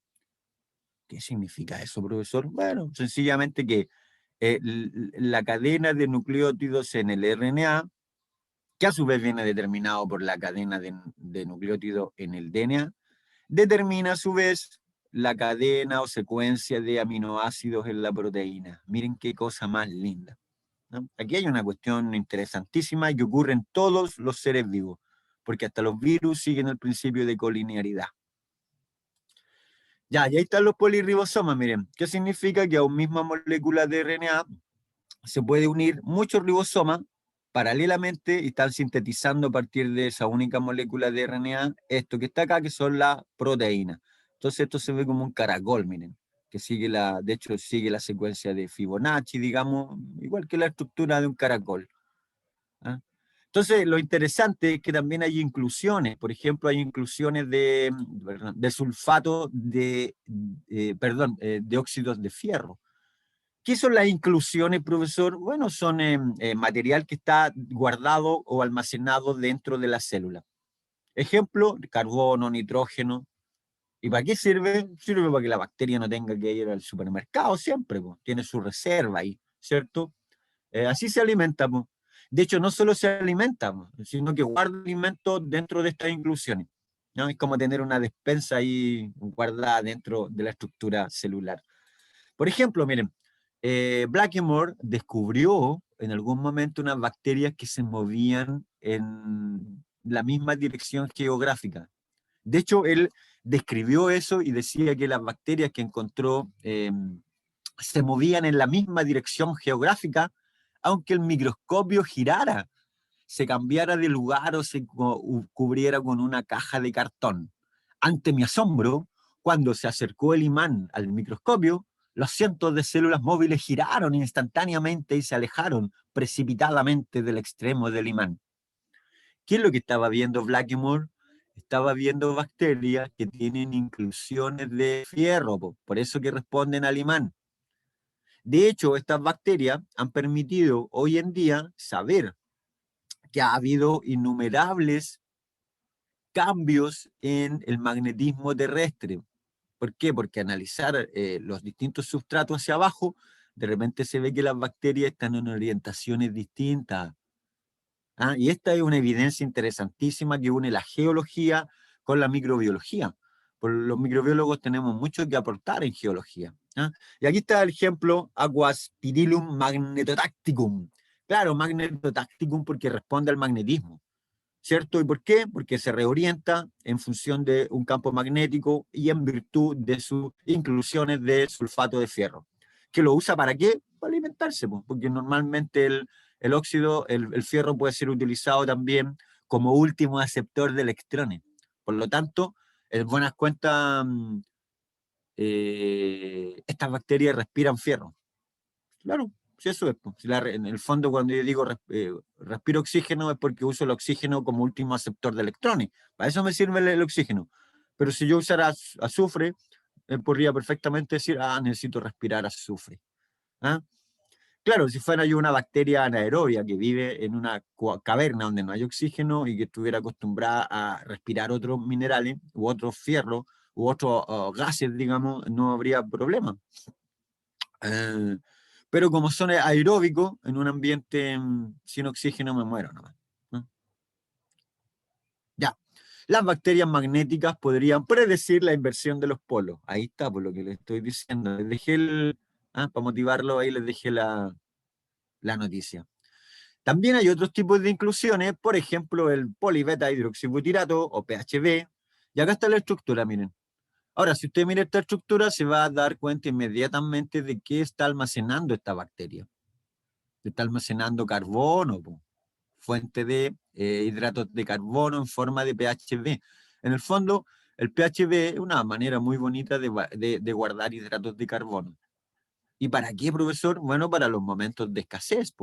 ¿Qué significa eso, profesor? Bueno, sencillamente que la cadena de nucleótidos en el RNA, que a su vez viene determinado por la cadena de nucleótidos en el DNA, determina a su vez la cadena o secuencia de aminoácidos en la proteína. Miren qué cosa más linda, ¿no? Aquí hay una cuestión interesantísima y que ocurre en todos los seres vivos, porque hasta los virus siguen el principio de colinearidad. Ya, y ahí están los polirribosomas, miren. ¿Qué significa? Que a una misma molécula de RNA se puede unir muchos ribosomas paralelamente y están sintetizando a partir de esa única molécula de RNA esto que está acá, que son las proteínas. Entonces esto se ve como un caracol, miren, que sigue de hecho sigue la secuencia de Fibonacci, digamos, igual que la estructura de un caracol. ¿Ah? Entonces, lo interesante es que también hay inclusiones. Por ejemplo, hay inclusiones de sulfato de óxidos de fierro. ¿Qué son las inclusiones, profesor? Bueno, son material que está guardado o almacenado dentro de la célula. Ejemplo, carbono, nitrógeno. ¿Y para qué sirve? Sirve para que la bacteria no tenga que ir al supermercado siempre, pues. Tiene su reserva ahí, ¿cierto? Así se alimenta, pues. De hecho, no solo se alimenta, sino que guarda alimentos dentro de estas inclusiones, ¿no? Es como tener una despensa ahí guardada dentro de la estructura celular. Por ejemplo, miren, Blackmore descubrió en algún momento unas bacterias que se movían en la misma dirección geográfica. De hecho, él describió eso y decía que las bacterias que encontró se movían en la misma dirección geográfica, aunque el microscopio girara, se cambiara de lugar o se cubriera con una caja de cartón. Ante mi asombro, cuando se acercó el imán al microscopio, los cientos de células móviles giraron instantáneamente y se alejaron precipitadamente del extremo del imán. ¿Qué es lo que estaba viendo Blackmore? Estaba viendo bacterias que tienen inclusiones de fierro, por eso que responden al imán. De hecho, estas bacterias han permitido hoy en día saber que ha habido innumerables cambios en el magnetismo terrestre. ¿Por qué? Porque analizar los distintos sustratos hacia abajo, de repente se ve que las bacterias están en orientaciones distintas. Y esta es una evidencia interesantísima que une la geología con la microbiología. Por los microbiólogos tenemos mucho que aportar en geología. Y aquí está el ejemplo Aquaspirillum magnetotacticum. Claro, magnetotacticum porque responde al magnetismo, ¿cierto? ¿Y por qué? Porque se reorienta en función de un campo magnético y en virtud de sus inclusiones de sulfato de fierro. ¿Que lo usa para qué? Para alimentarse, porque normalmente el óxido, el fierro puede ser utilizado también como último aceptor de electrones. Por lo tanto, en buenas cuentas, estas bacterias respiran fierro. Claro, si eso es. Si en el fondo, cuando yo digo respiro oxígeno, es porque uso el oxígeno como último aceptor de electrones. Para eso me sirve el oxígeno. Pero si yo usara azufre, podría perfectamente decir, necesito respirar azufre. ¿Ah? Claro, si fuera yo una bacteria anaerobia que vive en una caverna donde no hay oxígeno y que estuviera acostumbrada a respirar otros minerales u otros fierros u otros gases, digamos, no habría problema. pero como son aeróbicos, en un ambiente sin oxígeno me muero nomás, ¿no? Ya. Las bacterias magnéticas podrían predecir la inversión de los polos. Ahí está, por lo que les estoy diciendo. Les dejé para motivarlo, ahí les dejé la noticia. También hay otros tipos de inclusiones, por ejemplo, el polibeta hidroxibutirato o PHB. Y acá está la estructura, miren. Ahora, si usted mira esta estructura, se va a dar cuenta inmediatamente de qué está almacenando esta bacteria. Está almacenando carbono, fuente de hidratos de carbono en forma de PHB. En el fondo, el PHB es una manera muy bonita de guardar hidratos de carbono. ¿Y para qué, profesor? Bueno, para los momentos de escasez,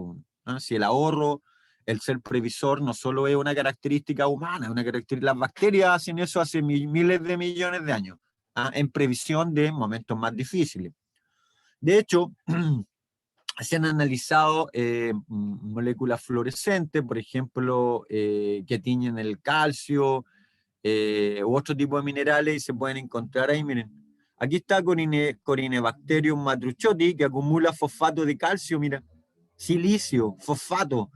¿no? Si el ahorro, el ser previsor, no solo es una característica humana, las bacterias hacen eso hace miles de millones de años, en previsión de momentos más difíciles. De hecho, se han analizado moléculas fluorescentes, por ejemplo, que tiñen el calcio u otro tipo de minerales y se pueden encontrar ahí, miren. Aquí está Corynebacterium matruchoti, que acumula fosfato de calcio, mira, silicio, fosfato,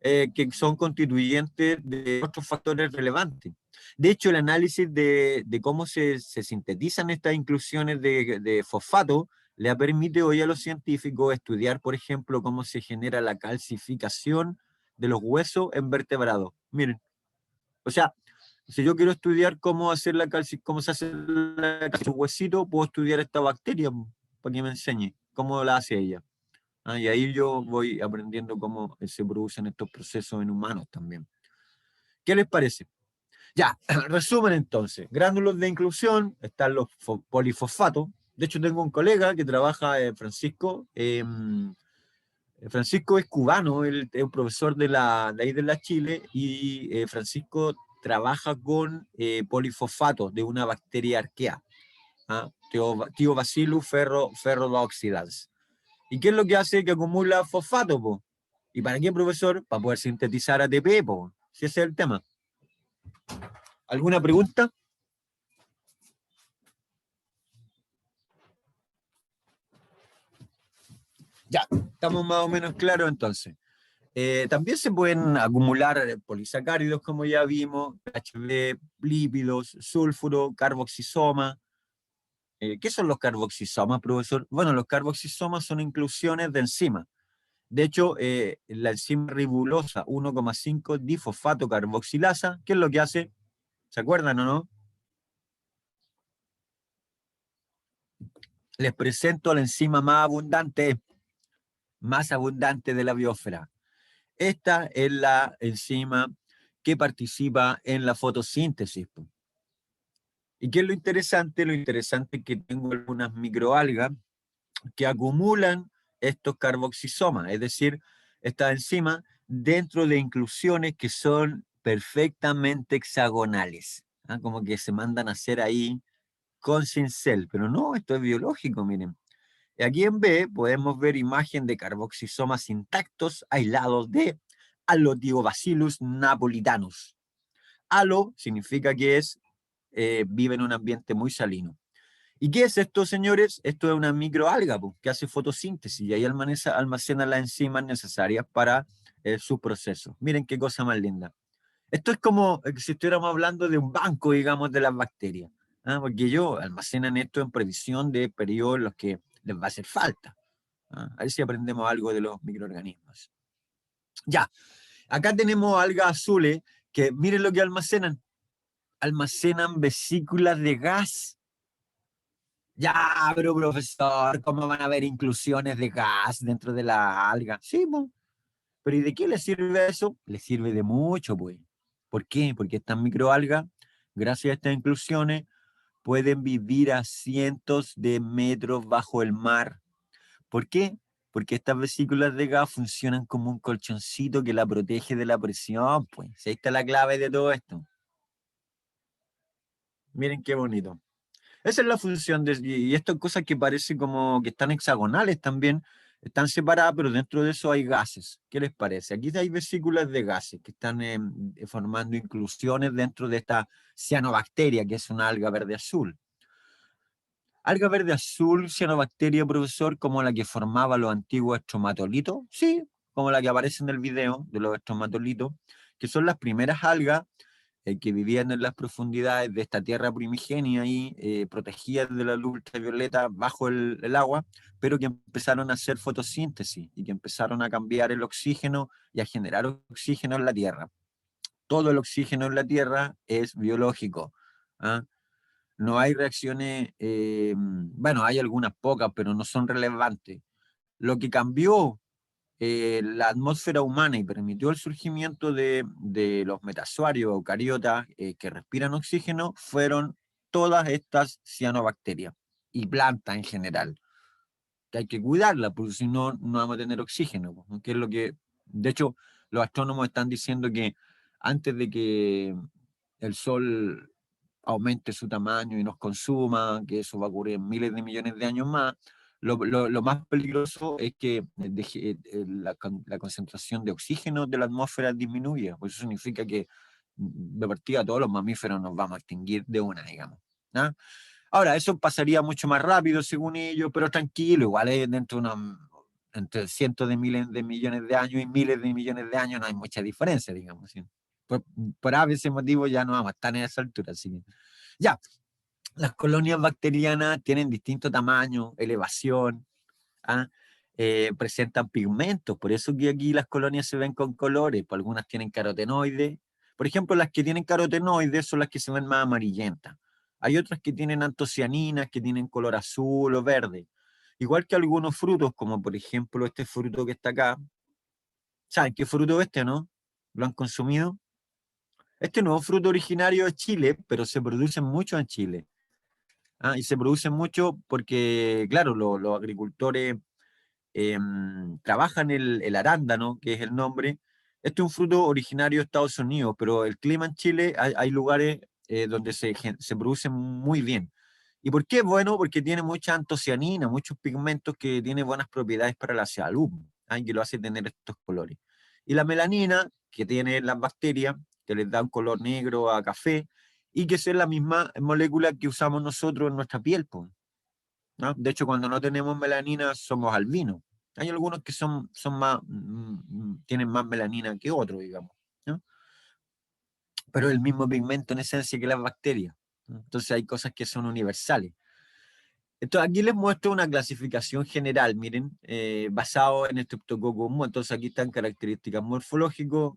que son constituyentes de otros factores relevantes. De hecho, el análisis de cómo se sintetizan estas inclusiones de fosfato le ha permitido hoy a los científicos estudiar, por ejemplo, cómo se genera la calcificación de los huesos en vertebrados. Miren, o sea, si yo quiero estudiar cómo se hace la calcio huesito, puedo estudiar esta bacteria para que me enseñe cómo la hace ella. Y ahí yo voy aprendiendo cómo se producen estos procesos en humanos también. ¿Qué les parece? Ya, resumen entonces. Gránulos de inclusión, están los polifosfatos. De hecho, tengo un colega que trabaja, Francisco. Francisco es cubano, él es un profesor de ahí de la Chile, y Francisco trabaja con polifosfatos de una bacteria arquea, Thiobacillus ferrodioxidans. ¿Y qué es lo que hace? Que acumula fosfato, po. ¿Y para qué, profesor? Para poder sintetizar ATP, po. Si ese es el tema. ¿Alguna pregunta? Ya, estamos más o menos claros entonces. También se pueden acumular polisacáridos, como ya vimos, HB, lípidos, sulfuro, carboxisoma. ¿Qué son los carboxisomas, profesor? Bueno, los carboxisomas son inclusiones de enzimas. De hecho, la enzima ribulosa 1,5 difosfato carboxilasa, ¿qué es lo que hace? ¿Se acuerdan o no? Les presento la enzima más abundante de la biosfera. Esta es la enzima que participa en la fotosíntesis. ¿Y qué es lo interesante? Lo interesante es que tengo algunas microalgas que acumulan estos carboxisomas, es decir, estas enzimas dentro de inclusiones que son perfectamente hexagonales, como que se mandan a hacer ahí con cincel, pero no, esto es biológico, miren. Aquí en B podemos ver imagen de carboxisomas intactos aislados de Allothiobacillus napolitanus. Alo significa que vive en un ambiente muy salino. ¿Y qué es esto, señores? Esto es una microalga que hace fotosíntesis y ahí almacena las enzimas necesarias para su proceso. Miren qué cosa más linda. Esto es como si estuviéramos hablando de un banco, digamos, de las bacterias, porque ellos almacenan esto en previsión de periodos en los que les va a hacer falta. A ver si aprendemos algo de los microorganismos. Ya, acá tenemos algas azules que miren lo que almacenan. Almacenan vesículas de gas. Ya, pero profesor, ¿cómo van a haber inclusiones de gas dentro de la alga? Sí, pero ¿y de qué les sirve eso? Les sirve de mucho, pues. ¿Por qué? Porque estas microalgas, gracias a estas inclusiones, pueden vivir a cientos de metros bajo el mar. ¿Por qué? Porque estas vesículas de gas funcionan como un colchoncito que la protege de la presión, pues. Ahí está la clave de todo esto. Miren qué bonito. Esa es la función y estas cosas que parecen como que están hexagonales también, están separadas, pero dentro de eso hay gases. ¿Qué les parece? Aquí hay vesículas de gases que están formando inclusiones dentro de esta cianobacteria, que es una alga verde azul. Alga verde azul, cianobacteria, profesor, como la que formaba los antiguos estromatolitos. Sí, como la que aparece en el video de los estromatolitos, que son las primeras algas que vivían en las profundidades de esta tierra primigenia y protegidas de la luz ultravioleta bajo el agua, pero que empezaron a hacer fotosíntesis y que empezaron a cambiar el oxígeno y a generar oxígeno en la tierra. Todo el oxígeno en la tierra es biológico. ¿Ah? No hay reacciones, bueno, hay algunas pocas, pero no son relevantes. Lo que cambió la atmósfera humana y permitió el surgimiento de los metazoarios eucariotas que respiran oxígeno fueron todas estas cianobacterias y plantas en general, que hay que cuidarlas, porque si no, no vamos a tener oxígeno, que es lo que, de hecho, los astrónomos están diciendo que antes de que el Sol aumente su tamaño y nos consuma, que eso va a ocurrir en miles de millones de años más, lo más peligroso es que la concentración de oxígeno de la atmósfera disminuya. Pues eso significa que de partida todos los mamíferos nos vamos a extinguir de una, digamos. ¿Ah? Ahora, eso pasaría mucho más rápido según ellos, pero tranquilo, igual es dentro de entre cientos de miles de millones de años y miles de millones de años no hay mucha diferencia, digamos. ¿Sí? Por a veces motivo ya no vamos a estar en esa altura. Así que, ya, las colonias bacterianas tienen distinto tamaño, elevación, ¿ah? Presentan pigmentos, por eso que aquí las colonias se ven con colores, pues algunas tienen carotenoides. Por ejemplo, las que tienen carotenoides son las que se ven más amarillentas. Hay otras que tienen antocianinas, que tienen color azul o verde. Igual que algunos frutos, como por ejemplo este fruto que está acá. ¿Saben qué fruto es este, no? ¿Lo han consumido? Este no es un fruto originario de Chile, pero se produce mucho en Chile. ¿Ah? Y se produce mucho porque, claro, los agricultores trabajan el arándano, que es el nombre. Este es un fruto originario de Estados Unidos, pero el clima en Chile hay lugares donde se produce muy bien. ¿Y por qué es bueno? Porque tiene mucha antocianina, muchos pigmentos que tienen buenas propiedades para la salud, ¿ah? Que lo hace tener estos colores. Y la melanina, que tiene las bacterias, que les da un color negro a café, y que es la misma molécula que usamos nosotros en nuestra piel, ¿no? De hecho, cuando no tenemos melanina, somos albinos. Hay algunos que son más, tienen más melanina que otros, digamos, ¿no? Pero es el mismo pigmento en esencia que las bacterias, ¿no? Entonces hay cosas que son universales. Entonces aquí les muestro una clasificación general, miren, basado en Streptococcus. Entonces aquí están características morfológicas,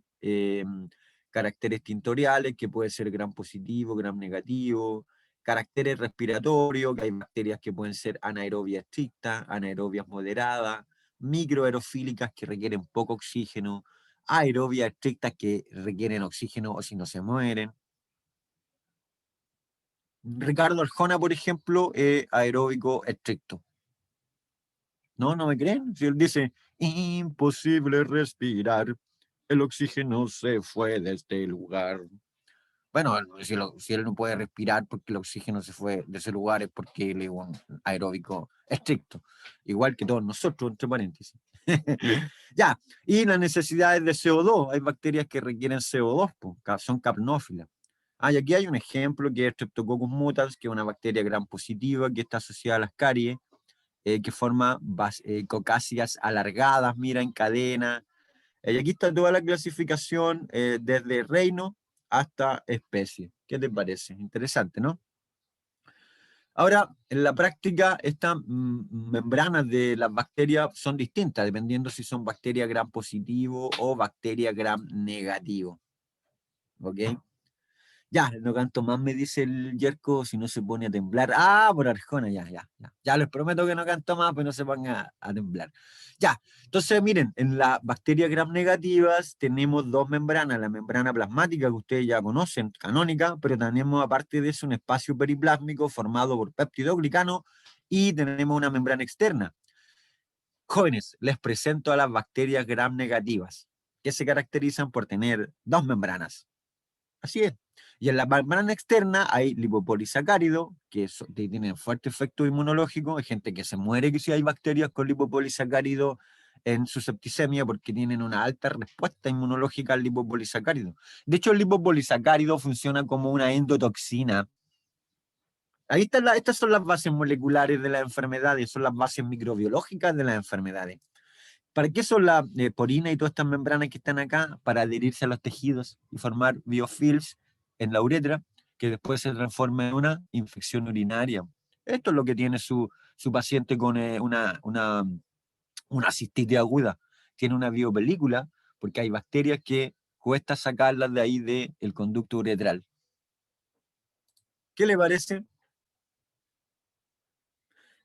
caracteres tintoriales, que puede ser gram positivo, gram negativo, caracteres respiratorios, que hay bacterias que pueden ser anaerobias estrictas, anaerobias moderadas, microaerofílicas que requieren poco oxígeno, aerobias estrictas que requieren oxígeno o si no se mueren. Ricardo Arjona, por ejemplo, es aeróbico estricto. ¿No? ¿No me creen? Si él dice, imposible respirar, el oxígeno se fue de este lugar. Bueno, si él no puede respirar porque el oxígeno se fue de ese lugar es porque él es un aeróbico estricto, igual que todos nosotros, entre paréntesis. Ya, y las necesidades de CO2, hay bacterias que requieren CO2, son capnófilas. Y aquí hay un ejemplo que es Streptococcus mutans, que es una bacteria gram positiva que está asociada a las caries, que forma cocáceas alargadas, mira, en cadena. Y aquí está toda la clasificación desde reino hasta especie. ¿Qué te parece? Interesante, ¿no? Ahora, en la práctica, estas membranas de las bacterias son distintas, dependiendo si son bacterias gram positivo o bacterias gram negativo. ¿Ok? Ya, no canto más, me dice el Yerko, si no se pone a temblar. Por Arjona, ya. Ya les prometo que no canto más, pero no se pongan a temblar. Ya, entonces miren, en las bacterias gram negativas tenemos dos membranas, la membrana plasmática que ustedes ya conocen, canónica, pero tenemos aparte de eso un espacio periplásmico formado por péptidoglicano y tenemos una membrana externa. Jóvenes, les presento a las bacterias gram negativas, que se caracterizan por tener dos membranas. Así es. Y en la membrana externa hay lipopolisacáridos que tienen fuerte efecto inmunológico. Hay gente que se muere que si hay bacterias con lipopolisacáridos en su septicemia porque tienen una alta respuesta inmunológica al lipopolisacárido. De hecho, el lipopolisacárido funciona como una endotoxina Ahí están estas son las bases moleculares de las enfermedades, son las bases microbiológicas de las enfermedades. ¿Para qué son la porina y todas estas membranas que están acá? Para adherirse a los tejidos y formar biofilms en la uretra, que después se transforma en una infección urinaria. Esto es lo que tiene su paciente con una cistitis aguda. Tiene una biopelícula porque hay bacterias que cuesta sacarlas de ahí del conducto uretral. ¿Qué le parece?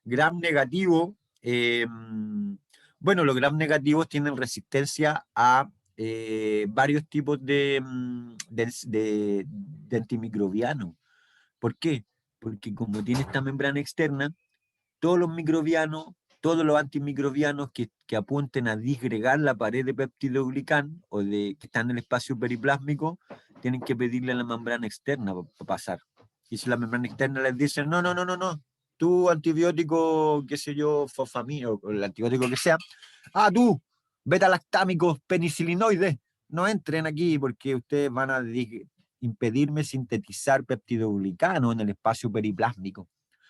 Gram negativo. Bueno, los gram negativos tienen resistencia a varios tipos de antimicrobianos. ¿Por qué? Porque como tiene esta membrana externa, todos los microbianos, todos los antimicrobianos que apunten a disgregar la pared de peptidoglicán o que están en el espacio periplásmico, tienen que pedirle a la membrana externa para pasar. Y si la membrana externa les dice, no, no, no, no, no, tú antibiótico, qué sé yo, fosfamina, o el antibiótico que sea, tú, beta-lactámicos, penicilinoides, no entren aquí porque ustedes van a impedirme sintetizar peptidoglicano en el espacio periplásmico.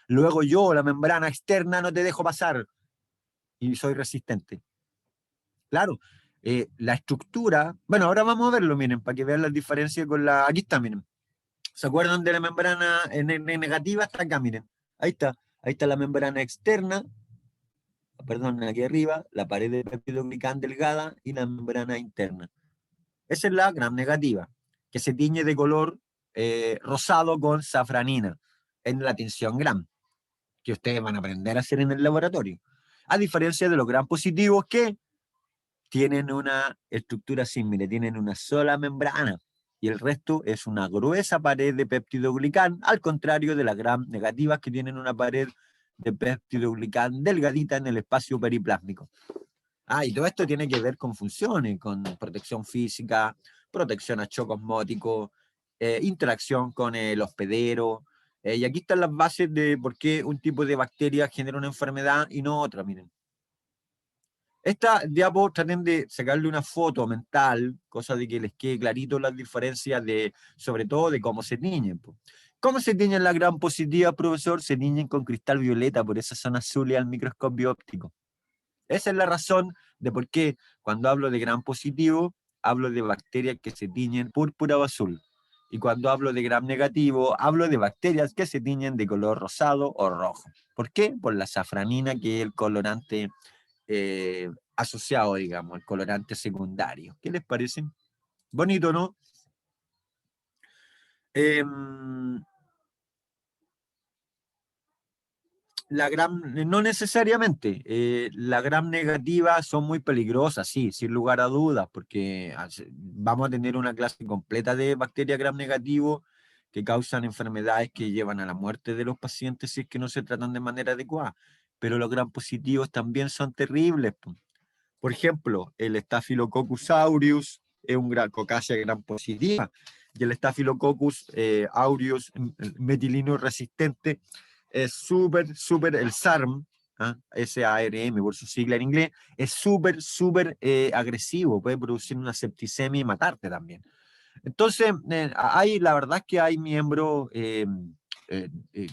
Luego yo, la membrana externa, no te dejo pasar y soy resistente. Claro, la estructura, bueno, ahora vamos a verlo, miren, para que vean las diferencias con la, aquí está, miren. ¿Se acuerdan de la membrana negativa? Está acá, miren. Ahí está la membrana externa, perdón, aquí arriba, la pared de peptidoglicán delgada y la membrana interna. Esa es la gram negativa, que se tiñe de color rosado con safranina en la tinción gram, que ustedes van a aprender a hacer en el laboratorio. A diferencia de los gram positivos que tienen una estructura simple, tienen una sola membrana y el resto es una gruesa pared de peptidoglicán, al contrario de las gram negativas que tienen una pared de peptidoglicán delgadita en el espacio periplásmico. Y todo esto tiene que ver con funciones, con protección física, protección a shock osmótico, interacción con el hospedero. Y aquí están las bases de por qué un tipo de bacteria genera una enfermedad y no otra, miren. Esta diapo traten de sacarle una foto mental, cosa de que les quede clarito las diferencias sobre todo de cómo se tiñen. ¿Cómo se tiñen las gram positivas, profesor? Se tiñen con cristal violeta, por esas son azules al microscopio óptico. Esa es la razón de por qué cuando hablo de gram positivo, hablo de bacterias que se tiñen púrpura o azul. Y cuando hablo de gram negativo, hablo de bacterias que se tiñen de color rosado o rojo. ¿Por qué? Por la safranina, que es el colorante asociado, digamos, el colorante secundario. ¿Qué les parece? Bonito, ¿no? La gram, no necesariamente, la gram negativa son muy peligrosas, sí, sin lugar a dudas, porque vamos a tener una clase completa de bacterias gram negativo que causan enfermedades que llevan a la muerte de los pacientes si es que no se tratan de manera adecuada. Pero los gram positivos también son terribles. Por ejemplo, el Staphylococcus aureus es un Caucasia gram positiva, y el Staphylococcus aureus metilino resistente es súper, el SARM, SARM por su sigla en inglés, es súper agresivo, puede producir una septicemia y matarte también. Entonces, la verdad es que hay miembros que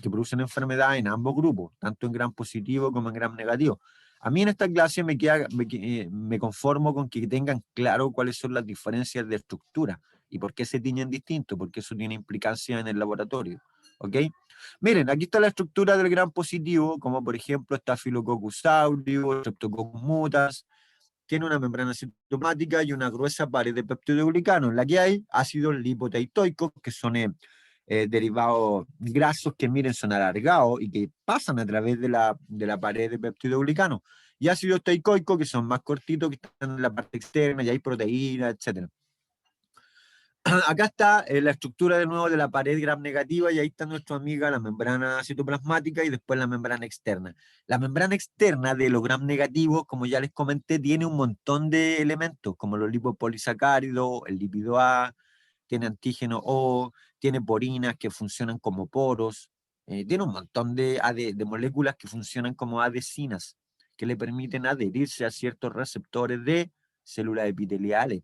producen enfermedad en ambos grupos, tanto en gram positivo como en gram negativo. A mí en esta clase me conformo con que tengan claro cuáles son las diferencias de estructura y por qué se tiñen distintos, porque eso tiene implicancia en el laboratorio. ¿Ok? Miren, aquí está la estructura del gram positivo, como por ejemplo Staphylococcus aureus, Streptococcus mutans. Tiene una membrana sintomática y una gruesa pared de peptidoglicano, en la que hay ácidos lipoteitoicos, que son derivados grasos que, miren, son alargados y que pasan a través de la pared de peptidoglicano, y ácidos teicoicos, que son más cortitos, que están en la parte externa, y hay proteínas, etc. Acá está la estructura de nuevo de la pared gram negativa, y ahí está nuestra amiga la membrana citoplasmática y después la membrana externa. La membrana externa de los gram negativos, como ya les comenté, tiene un montón de elementos, como los lipopolisacáridos, el lípido A, tiene antígeno O, tiene porinas que funcionan como poros, tiene un montón de moléculas que funcionan como adhesinas, que le permiten adherirse a ciertos receptores de células epiteliales.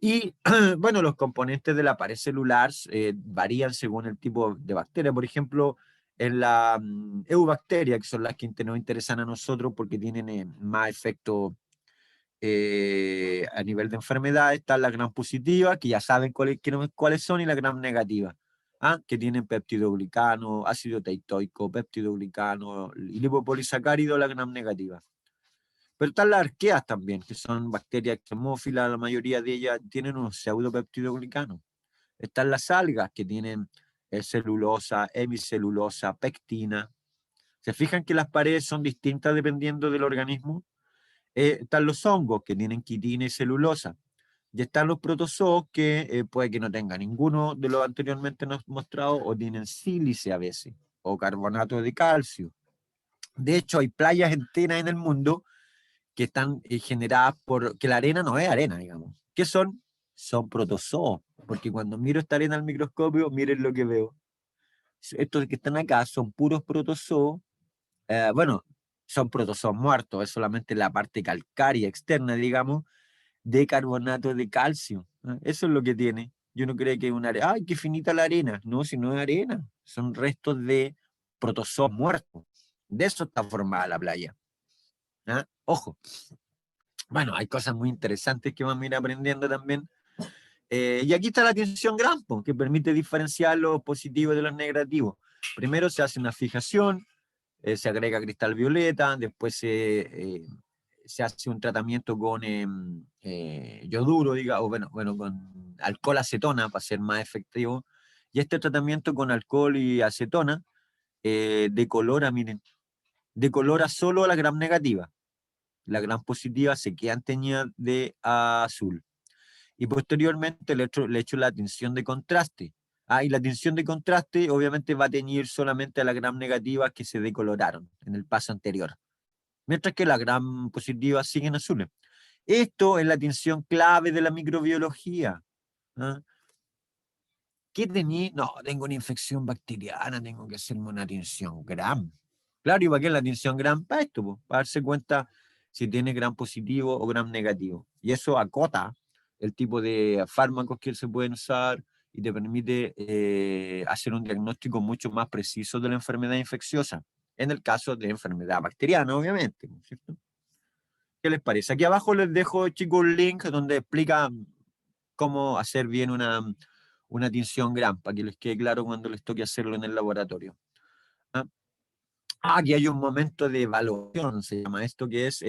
Y bueno, los componentes de la pared celular varían según el tipo de bacteria. Por ejemplo, en la eubacteria, que son las que nos interesan a nosotros porque tienen más efecto a nivel de enfermedad, está la gram positiva, que ya saben cuáles son, y la gram negativa, que tienen peptidoglicano, ácido teitoico, peptidoglicano y lipopolisacárido, la gram negativa. Pero están las arqueas también, que son bacterias extremófilas, la mayoría de ellas tienen unos pseudopeptidoglicanos. Están las algas, que tienen celulosa, hemicelulosa, pectina. ¿Se fijan que las paredes son distintas dependiendo del organismo? Están los hongos, que tienen quitina y celulosa. Y están los protozoos, que puede que no tengan ninguno de los anteriormente mostrados, o tienen sílice a veces, o carbonato de calcio. De hecho, hay playas enteras en el mundo que están generadas por, que la arena no es arena, digamos. ¿Qué son? Son protozoos, porque cuando miro esta arena al microscopio, miren lo que veo. Estos que están acá son puros protozoos, bueno, son protozoos muertos, es solamente la parte calcárea externa, digamos, de carbonato de calcio. Eso es lo que tiene. Yo no creo que es una arena. ¡Ay, qué finita la arena! No, si no es arena, son restos de protozoos muertos. De eso está formada la playa. Ojo. Bueno, hay cosas muy interesantes que vamos a ir aprendiendo también. Y aquí está la tensión Grampo, que permite diferenciar los positivos de los negativos. Primero se hace una fijación, se agrega cristal violeta, después se hace un tratamiento con yoduro, o bueno, con alcohol acetona para ser más efectivo. Y este tratamiento con alcohol y acetona decolora, miren, decolora solo a la gram negativa. La gram positiva se queda teñida de azul. Y posteriormente le echo la tinción de contraste. Y la tinción de contraste obviamente va a teñir solamente a la gram negativa que se decoloraron en el paso anterior, mientras que la gram positiva siguen azules. Esto es la tinción clave de la microbiología. ¿Qué tení? No, tengo una infección bacteriana, tengo que hacerme una tinción gram. Claro, ¿y para qué la tinción gram? Para esto, para darse cuenta si tiene gram positivo o gram negativo. Y eso acota el tipo de fármacos que se pueden usar y te permite hacer un diagnóstico mucho más preciso de la enfermedad infecciosa, en el caso de enfermedad bacteriana, obviamente, ¿cierto? ¿Qué les parece? Aquí abajo les dejo, chicos, un link donde explica cómo hacer bien una tinción gram, para que les quede claro cuando les toque hacerlo en el laboratorio. Aquí hay un momento de evaluación, se llama esto, que es,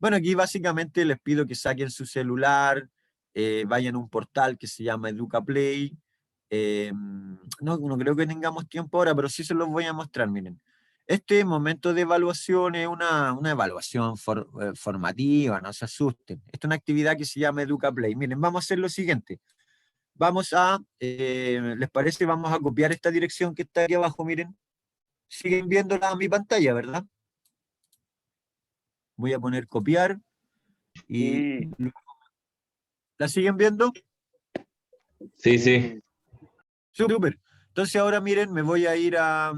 bueno, aquí básicamente les pido que saquen su celular, vayan a un portal que se llama EducaPlay. No creo que tengamos tiempo ahora, pero sí se los voy a mostrar, miren. Este momento de evaluación es una evaluación formativa, no se asusten. Esta es una actividad que se llama EducaPlay. Miren, vamos a hacer lo siguiente. Vamos a, ¿les parece? Vamos a copiar esta dirección que está aquí abajo, miren. Siguen viéndola en mi pantalla, ¿verdad? Voy a poner copiar y ¿la siguen viendo? Sí, sí. Súper. Entonces ahora miren, me voy a ir a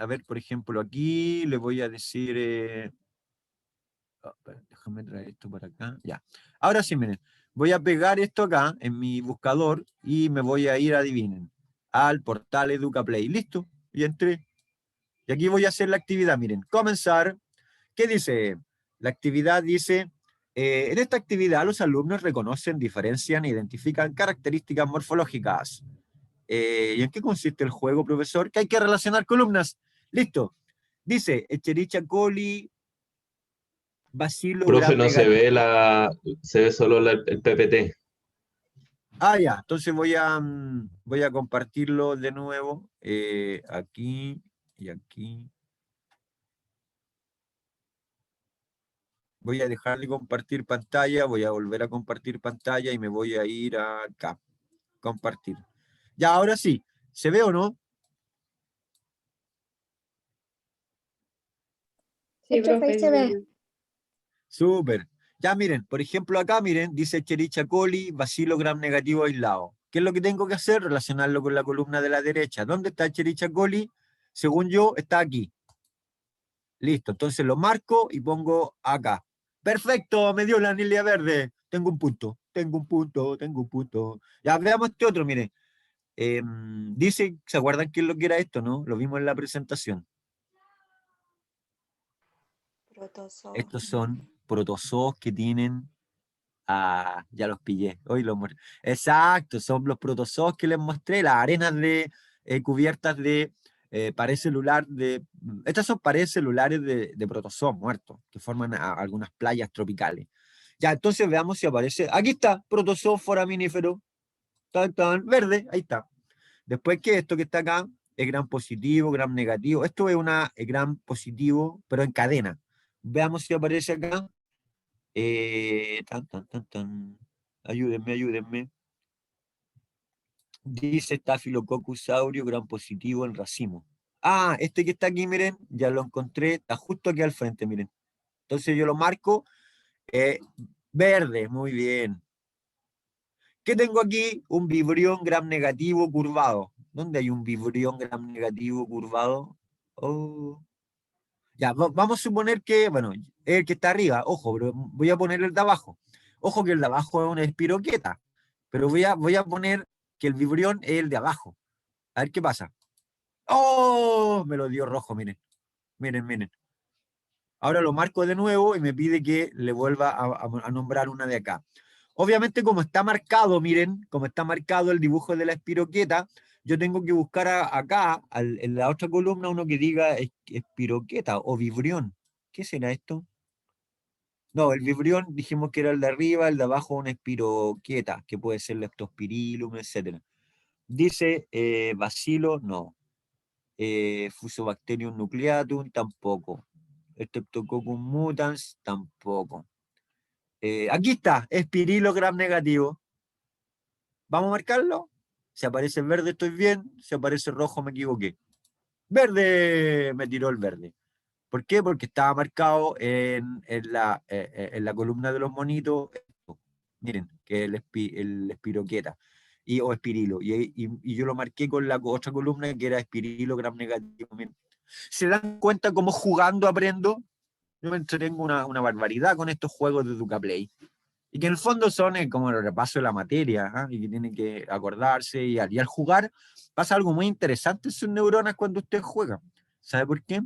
ver, por ejemplo, aquí le voy a decir, déjame traer esto para acá, ya. Ahora sí, miren, voy a pegar esto acá en mi buscador y me voy a ir, adivinen, al portal EducaPlay. ¿Listo? Y entré. Y aquí voy a hacer la actividad, miren, comenzar. ¿Qué dice? La actividad dice, en esta actividad los alumnos reconocen, diferencian e identifican características morfológicas. ¿Y en qué consiste el juego, profesor? Que hay que relacionar columnas. Listo. Dice, Escherichia coli, bacilo Profe, gram no se negativo. ve se ve solo el PPT. Ya. Entonces voy a compartirlo de nuevo. Aquí y aquí. Voy a dejar de compartir pantalla, voy a volver a compartir pantalla y me voy a ir acá. Compartir. Ya, ahora sí. ¿Se ve o no? Sí, profe, ahí se ve. Súper. Ya miren, por ejemplo acá, miren, dice Escherichia coli, bacilo gram negativo aislado. ¿Qué es lo que tengo que hacer? Relacionarlo con la columna de la derecha. ¿Dónde está Escherichia coli? Según yo, está aquí. Listo, entonces lo marco y pongo acá. Perfecto, me dio la línea verde. tengo un punto, tengo un punto, tengo un punto. Ya, veamos este otro, mire. Dice, ¿se acuerdan qué es lo que era esto, no? Lo vimos en la presentación. Protozoo. Estos son protozoos que tienen... Ah, ya los pillé. Hoy los Exacto, son los protozoos que les mostré, las arenas cubiertas de pared celular estas son paredes celulares de protozoos muertos que forman algunas playas tropicales. Ya, entonces veamos si aparece. Aquí está, protozoo foraminífero. Tan, tan, verde, ahí está. Después, ¿qué es esto que está acá? Es gram positivo, gram negativo. Esto es una gram positivo, pero en cadena. Veamos si aparece acá. Tan, tan, tan, tan. Ayúdenme, ayúdenme. Dice Staphylococcus aureus, gran positivo en racimo. Ah, este que está aquí, miren, ya lo encontré, está justo aquí al frente, miren. Entonces yo lo marco, verde, muy bien. ¿Qué tengo aquí? Un vibrión gram negativo curvado. ¿Dónde hay un vibrión gram negativo curvado? Oh. Ya, vamos a suponer que, bueno, el que está arriba, ojo, pero voy a poner el de abajo. Ojo que el de abajo es una espiroqueta, pero voy a poner que el vibrión es el de abajo. A ver qué pasa. ¡Oh! Me lo dio rojo, miren. Miren, miren. Ahora lo marco de nuevo y me pide que le vuelva a nombrar una de acá. Obviamente, como está marcado, miren, como está marcado el dibujo de la espiroqueta, yo tengo que buscar acá, en la otra columna, uno que diga espiroqueta o vibrión. ¿Qué será esto? No, el vibrión dijimos que era el de arriba, el de abajo una espiroqueta, que puede ser leptospirillum, etc. Dice bacilo, no. Fusobacterium nucleatum, tampoco. Streptococcus mutans, tampoco. Aquí está, espirilo gram negativo. ¿Vamos a marcarlo? Si aparece verde estoy bien, si aparece rojo me equivoqué. ¡Verde! Me tiró el verde. ¿Por qué? Porque estaba marcado en la columna de los monitos. Miren, que es el espiroqueta o espirilo. Y yo lo marqué con la otra columna que era espirilo gram negativo. Miren. ¿Se dan cuenta cómo jugando aprendo? Yo me entretengo una barbaridad con estos juegos de Ducaplay. Y que en el fondo son como el repaso de la materia, ¿eh? Y que tienen que acordarse. Y al jugar pasa algo muy interesante en sus neuronas cuando usted juega. ¿Sabe por qué?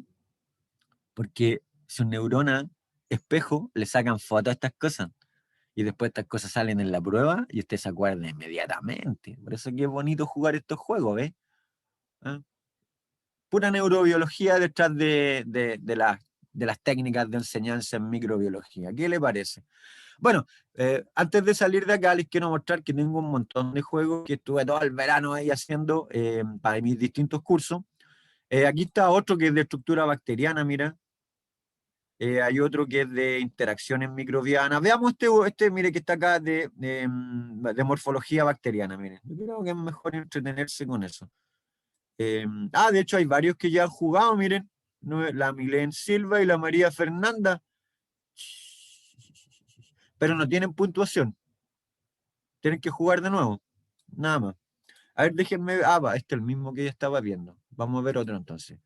Porque sus neuronas, espejo, le sacan fotos a estas cosas. Y después estas cosas salen en la prueba y usted se acuerda inmediatamente. Por eso que es bonito jugar estos juegos, ¿ves? ¿Ah? Pura neurobiología detrás de las técnicas de enseñanza en microbiología. ¿Qué le parece? Bueno, antes de salir de acá les quiero mostrar que tengo un montón de juegos que estuve todo el verano ahí haciendo para mis distintos cursos. Aquí está otro que es de estructura bacteriana, mira. Hay otro que es de interacciones microbianas. Veamos este mire, que está acá de morfología bacteriana, miren. Yo creo que es mejor entretenerse con eso. De hecho hay varios que ya han jugado, miren. La Milén Silva y la María Fernanda. Pero no tienen puntuación. Tienen que jugar de nuevo. Nada más. A ver, déjenme. Este es el mismo que ya estaba viendo. Vamos a ver otro entonces.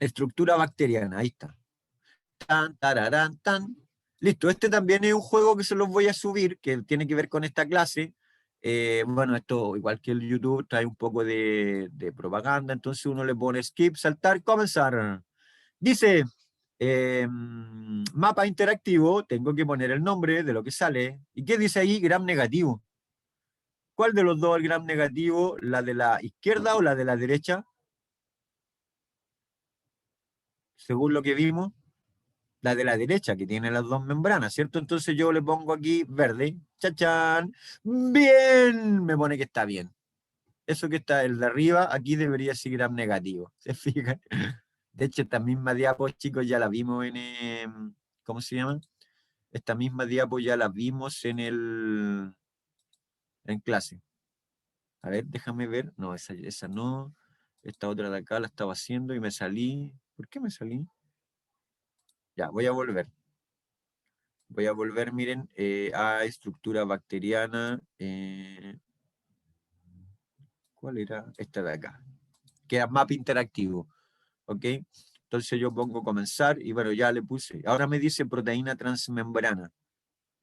Estructura bacteriana, ahí está. Tan, tararán, tan. Listo, este también es un juego que se los voy a subir, que tiene que ver con esta clase. Bueno, esto, igual que el YouTube, trae un poco de propaganda, entonces uno le pone skip, saltar, comenzar. Dice, mapa interactivo, tengo que poner el nombre de lo que sale. ¿Y qué dice ahí? Gram negativo. ¿Cuál de los dos es el gram negativo? ¿La de la izquierda o la de la derecha? Según lo que vimos, la de la derecha, que tiene las dos membranas, ¿cierto? Entonces yo le pongo aquí verde. ¡Chachán! ¡Bien! Me pone que está bien. Eso que está el de arriba, aquí debería ser gram negativo. ¿Se fijan? De hecho, esta misma diapo, chicos, ya la vimos ¿cómo se llama? Esta misma diapo ya la vimos en clase. A ver, déjame ver. No, esa no. Esta otra de acá la estaba haciendo y me salí. ¿Por qué me salí? Ya, voy a volver. Voy a volver, miren, a estructura bacteriana. ¿Cuál era? Esta de acá. Que era mapa interactivo. ¿Ok? Entonces yo pongo comenzar y bueno, ya le puse. Ahora me dice proteína transmembrana.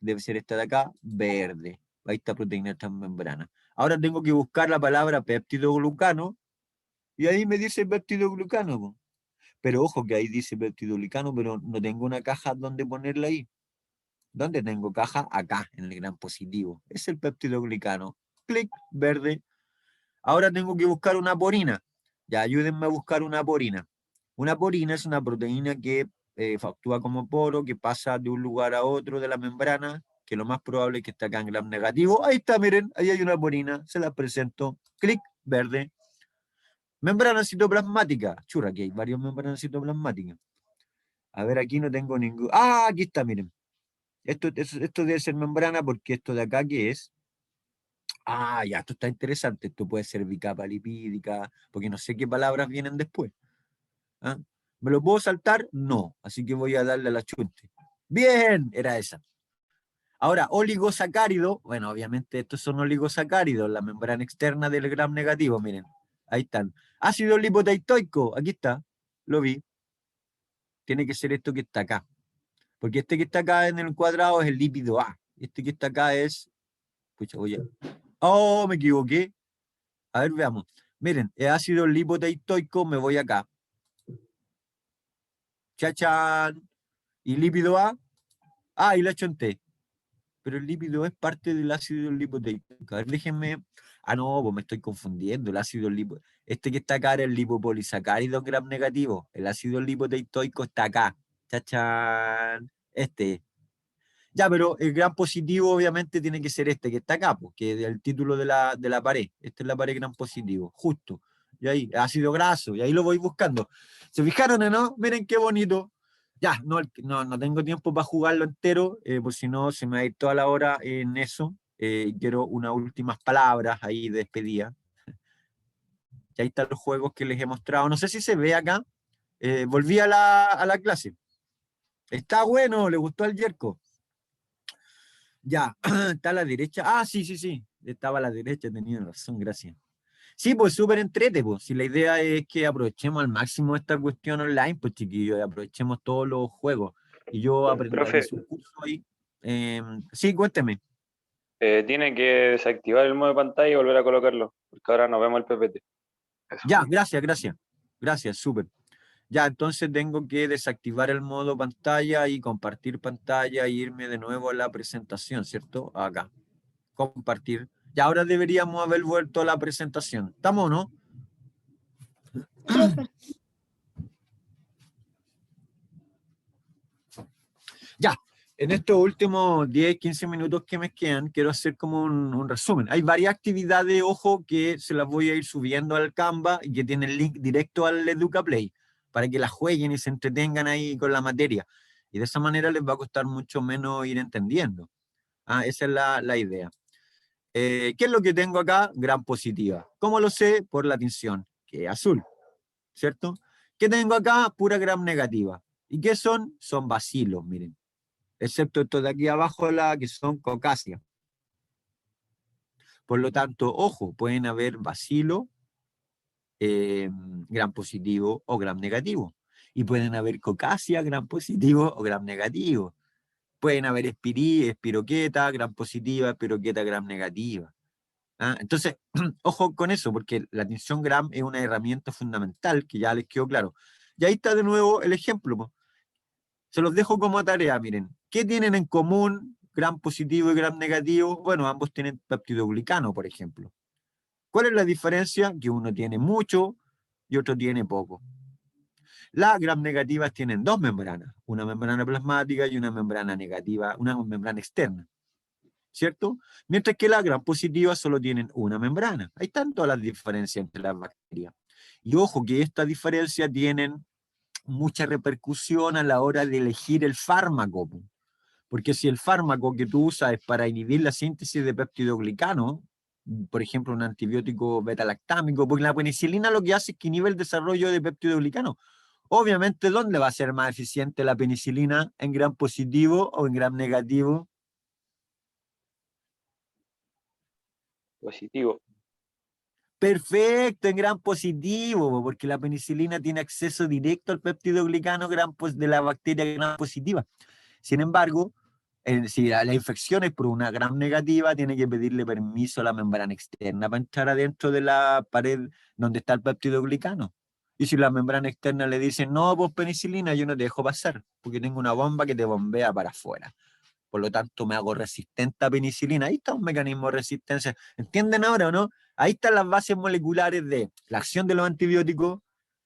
debe ser esta de acá, verde. Ahí está proteína transmembrana. Ahora tengo que buscar la palabra peptidoglucano, y ahí me dice peptidoglucano, po. Pero ojo que ahí dice peptidoglicano, pero no tengo una caja donde ponerla ahí. ¿Dónde tengo caja? Acá, en el gran positivo. Es el peptidoglicano. Clic, verde. Ahora tengo que buscar una porina. Ya, ayúdenme a buscar una porina. Una porina es una proteína que actúa como poro, que pasa de un lugar a otro de la membrana, que lo más probable es que está acá en gram negativo. Ahí está, miren, ahí hay una porina. Se la presento. Clic, verde. Membrana citoplasmática. Churra, aquí hay varias membranas citoplasmáticas. A ver, aquí no tengo ningún... Ah, aquí está, miren. Esto debe ser membrana porque esto de acá, ¿qué es? Ah, ya, esto está interesante. Esto puede ser bicapa lipídica, porque no sé qué palabras vienen después. ¿Ah? ¿Me lo puedo saltar? No. Así que voy a darle a la chunte. Bien, era esa. Ahora, oligosacárido. Bueno, obviamente estos son oligosacáridos, la membrana externa del gram negativo, miren. Ahí están. Ácido lipoteitoico, aquí está. Lo vi. Tiene que ser esto que está acá. Porque este que está acá en el cuadrado es el lípido A. Este que está acá es... Pucha, voy a... Oh, me equivoqué. A ver, veamos. Miren, el ácido lipoteitoico, me voy acá. Chachán. ¿Y lípido A? Ah, y la chonté. Pero el lípido es parte del ácido lipoteíco. A ver, déjenme... Ah, no, pues me estoy confundiendo. El ácido lipo... Este que está acá era el lipopolisacárido gram negativo. El ácido lipoteitoico está acá. Chachán. Este. Ya, pero el gram positivo obviamente tiene que ser este que está acá, porque es el título de la pared. Esta es la pared gram positivo, justo. Y ahí, ácido graso, y ahí lo voy buscando. ¿Se fijaron o no? Miren qué bonito. Ya, no tengo tiempo para jugarlo entero, pues si no se me va a ir toda la hora en eso. Quiero unas últimas palabras ahí de despedida. Y ahí están los juegos que les he mostrado. No sé si se ve acá. Volví a la clase. Está bueno, le gustó al Yerko. Ya, está a la derecha. Ah, sí, estaba a la derecha, tenía razón, gracias. Sí, pues súper entrete, pues. Si la idea es que aprovechemos al máximo esta cuestión online, pues chiquillos, aprovechemos todos los juegos. Y yo aprendí Profe, su curso ahí. Sí, cuénteme. tiene que desactivar el modo de pantalla y volver a colocarlo, porque ahora no vemos el PPT. Eso. Ya, gracias, súper. Ya, entonces tengo que desactivar el modo pantalla y compartir pantalla e irme de nuevo a la presentación, ¿cierto? Acá. Compartir. Y ahora deberíamos haber vuelto a la presentación. ¿Estamos o no? Ya, en estos últimos 10, 15 minutos que me quedan, quiero hacer como un resumen. Hay varias actividades, ojo, que se las voy a ir subiendo al Canva y que tienen link directo al EducaPlay, para que las jueguen y se entretengan ahí con la materia. Y de esa manera les va a costar mucho menos ir entendiendo. Esa es la idea. ¿Qué es lo que tengo acá? Gram positiva. ¿Cómo lo sé? Por la tinción, que es azul, ¿cierto? ¿Qué tengo acá? Pura gram negativa. ¿Y qué son? Son bacilos, miren. Excepto estos de aquí abajo, que son cocáceas. Por lo tanto, ojo, pueden haber bacilos gram positivo o gram negativo. Y pueden haber cocáceas gram positivo o gram negativo. Pueden haber espiroqueta, gram positiva, espiroqueta, gram negativa. Entonces, ojo con eso, porque la tinción gram es una herramienta fundamental, que ya les quedó claro. Y ahí está de nuevo el ejemplo, po. Se los dejo como tarea, miren. ¿Qué tienen en común gram positivo y gram negativo? Bueno, ambos tienen peptidoglicano, por ejemplo. ¿Cuál es la diferencia? Que uno tiene mucho y otro tiene poco. Las gram negativas tienen dos membranas, una membrana plasmática y una membrana negativa, una membrana externa, ¿cierto? Mientras que las gram positivas solo tienen una membrana. Hay tanto las diferencias entre las bacterias. Y ojo que estas diferencias tienen mucha repercusión a la hora de elegir el fármaco. Porque si el fármaco que tú usas es para inhibir la síntesis de peptidoglicano, por ejemplo, un antibiótico beta-lactámico, porque la penicilina lo que hace es que inhibe el desarrollo de peptidoglicano. Obviamente, ¿dónde va a ser más eficiente la penicilina? ¿En gram positivo o en gram negativo? Positivo. Perfecto, en gram positivo, porque la penicilina tiene acceso directo al peptidoglicano de la bacteria gram positiva. Sin embargo, Si la infección es por una gram negativa, tiene que pedirle permiso a la membrana externa para entrar adentro de la pared donde está el peptidoglicano. Y si la membrana externa le dice, no, pues penicilina, yo no te dejo pasar, porque tengo una bomba que te bombea para afuera. Por lo tanto, me hago resistente a penicilina. Ahí está un mecanismo de resistencia. ¿Entienden ahora o no? Ahí están las bases moleculares de la acción de los antibióticos,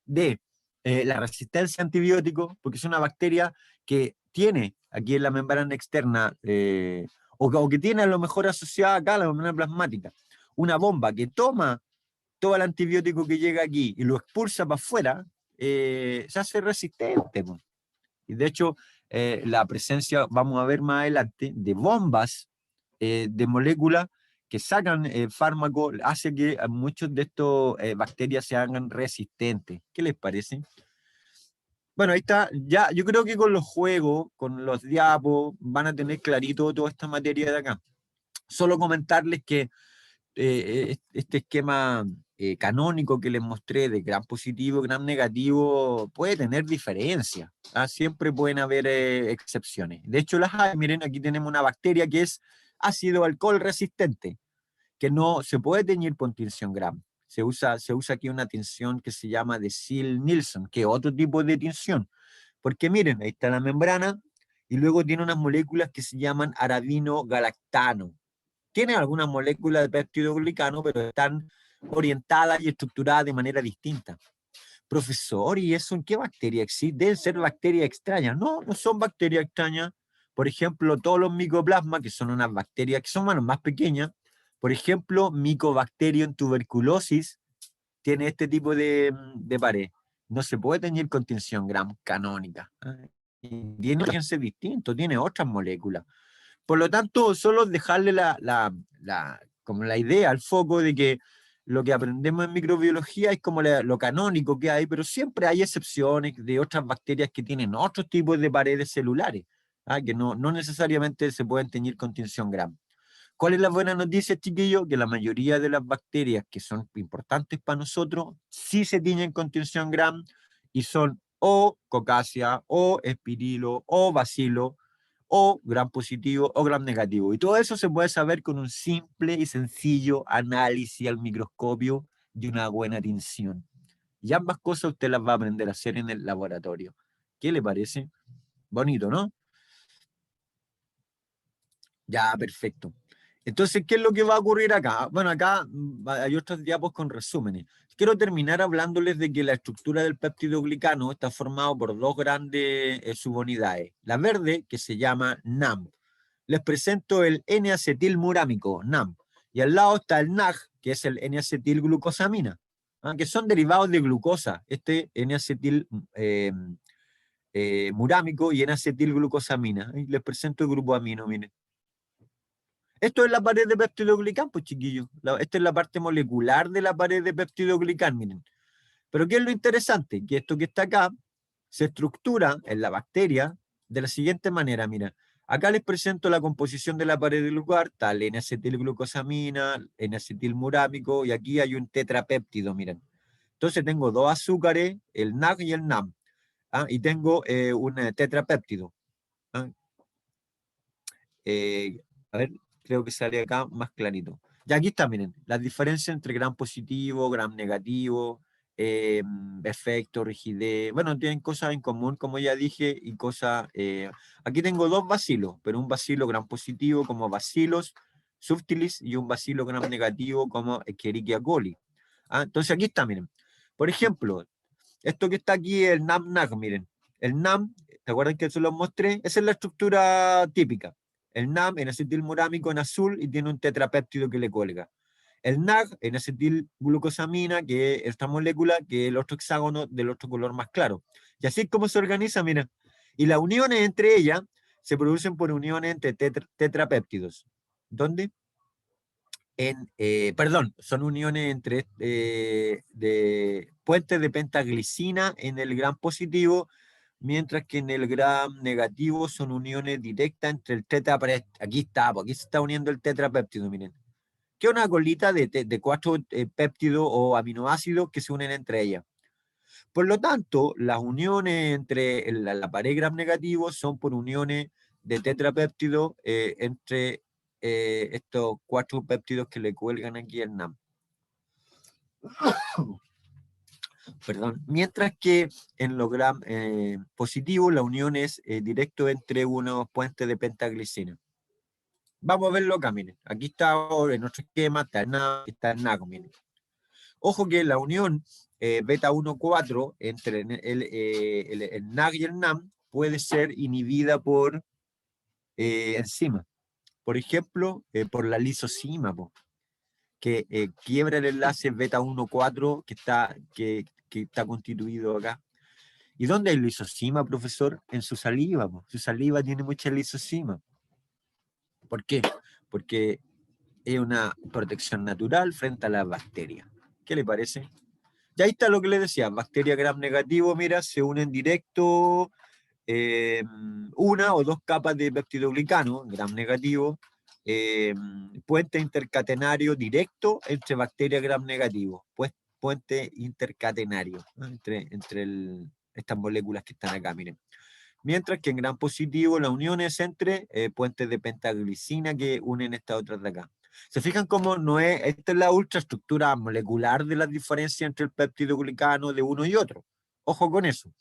de la resistencia a antibióticos, porque es una bacteria que tiene aquí en la membrana externa, o que tiene a lo mejor asociada acá a la membrana plasmática, una bomba que toma todo el antibiótico que llega aquí y lo expulsa para afuera, se hace resistente. Po. Y de hecho, la presencia, vamos a ver más adelante, de bombas de moléculas que sacan fármacos, hace que muchos de estos bacterias se hagan resistentes. ¿Qué les parece? Bueno, ahí está. Ya, yo creo que con los juegos, con los diapos, van a tener clarito toda esta materia de acá. Solo comentarles que este esquema canónico que les mostré de gram positivo, gram negativo, puede tener diferencias. Siempre pueden haber excepciones. De hecho, las hay. Miren, aquí tenemos una bacteria que es ácido alcohol resistente, que no se puede teñir con tinción gram. Se usa aquí una tinción que se llama de Ziel-Nielsen, que es otro tipo de tinción. Porque miren, ahí está la membrana, y luego tiene unas moléculas que se llaman arabinogalactano. Tienen algunas moléculas de peptidoglicano, pero están orientadas y estructuradas de manera distinta. Profesor, ¿y eso en qué bacteria existe? Deben ser bacterias extrañas. No, no son bacterias extrañas. Por ejemplo, todos los micoplasmas, que son unas bacterias que son más pequeñas. Por ejemplo, Mycobacterium tuberculosis tiene este tipo de pared. No se puede teñir con tinción gram canónica. Tiene origen distinto, tiene otras moléculas. Por lo tanto, solo dejarle como la idea, el foco de que lo que aprendemos en microbiología es como lo canónico que hay, pero siempre hay excepciones de otras bacterias que tienen otros tipos de paredes celulares, que no necesariamente se pueden teñir con tinción gram. ¿Cuál es la buena noticia, chiquillos? Que la mayoría de las bacterias que son importantes para nosotros sí se tiñen con tinción gram y son o Coccacia, o Espirilo, o Bacilo, o gram positivo o gram negativo. Y todo eso se puede saber con un simple y sencillo análisis al microscopio de una buena tinción. Y ambas cosas usted las va a aprender a hacer en el laboratorio. ¿Qué le parece? Bonito, ¿no? Ya, perfecto. Entonces, ¿qué es lo que va a ocurrir acá? Bueno, acá hay otros diapos con resúmenes. Quiero terminar hablándoles de que la estructura del peptidoglicano está formado por dos grandes subunidades. La verde, que se llama NAM. Les presento el N-acetilmurámico, NAM. Y al lado está el NAG, que es el N-acetilglucosamina, que son derivados de glucosa. Este N-acetil murámico y N-acetilglucosamina. Les presento el grupo amino, miren. Esto es la pared de peptidoglicán, pues chiquillos. Esta es la parte molecular de la pared de peptidoglicán, miren. Pero ¿qué es lo interesante? Que esto que está acá se estructura en la bacteria de la siguiente manera, mira. Acá les presento la composición de la pared del lugar, tal N-acetilglucosamina, N-acetilmurámico, y aquí hay un tetrapéptido, miren. Entonces tengo dos azúcares, el NAG y el NAM, y tengo un tetrapéptido. A ver, creo que sale acá más clarito. Y aquí está, miren, las diferencias entre gram positivo, gram negativo, efecto, rigidez. Bueno, tienen cosas en común, como ya dije, y cosas... aquí tengo dos bacilos, pero un bacilo gram positivo como Bacillus subtilis y un bacilo gram negativo como Escherichia coli. Entonces aquí está, miren. Por ejemplo, esto que está aquí, el NAM-NAG, miren. El NAM, ¿te acuerdan que se los mostré? Esa es la estructura típica. El NAM en acetilmurámico en azul y tiene un tetrapéptido que le cuelga. El NAG en acetilglucosamina, que es esta molécula, que es el otro hexágono del otro color más claro. Y así es como se organiza, mira. Y las uniones entre ellas se producen por uniones entre tetrapéptidos. ¿Dónde? Perdón, son uniones entre de puentes de pentaglicina en el gram positivo, mientras que en el gram negativo son uniones directas entre el tetrapéptido. Aquí está, aquí se está uniendo el tetrapéptido, miren. Que es una colita de 4 péptidos o aminoácidos que se unen entre ellas. Por lo tanto, las uniones entre la pared gram negativo son por uniones de tetrapéptido entre estos 4 péptidos que le cuelgan aquí al NAM. Perdón. Mientras que en los gram positivos la unión es directo entre unos puentes de pentaglicina. Vamos a verlo acá, miren. Aquí está en nuestro esquema, está el NAM, está el NAC, miren. Ojo que la unión beta 1,4 entre el NAC y el NAM puede ser inhibida por enzimas. Por ejemplo, por la lisocima, que quiebra el enlace beta 1,4 que está constituido acá. ¿Y dónde hay lisocima, profesor? En su saliva. Su saliva tiene mucha lisocima. ¿Por qué? Porque es una protección natural frente a las bacterias. ¿Qué le parece? Y ahí está lo que le decía, bacteria gram negativo, mira, se unen directo una o 2 capas de peptidoglicano, gram negativo, puente intercatenario directo entre bacteria gram negativo, pues puente intercatenario, ¿no? entre estas moléculas que están acá, miren. Mientras que en gram positivo la unión es entre puentes de pentaglicina que unen estas otras de acá. ¿Se fijan cómo no es? Esta es la ultraestructura molecular de las diferencias entre el peptidoglicano de uno y otro. Ojo con eso.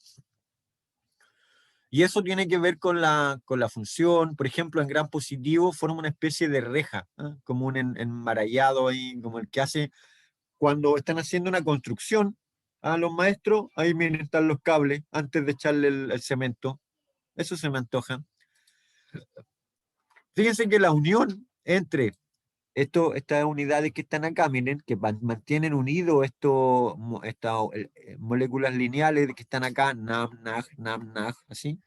Y eso tiene que ver con la función. Por ejemplo, en gram positivo forma una especie de reja, ¿eh? Como un enmarallado ahí, como el que hace cuando están haciendo una construcción. A los maestros, ahí miren, están los cables antes de echarle el cemento. Eso se me antoja. Fíjense que la unión entre estas unidades que están acá, miren, que mantienen unidos estas moléculas lineales que están acá, NAM, NAG, NAM, NAG, así,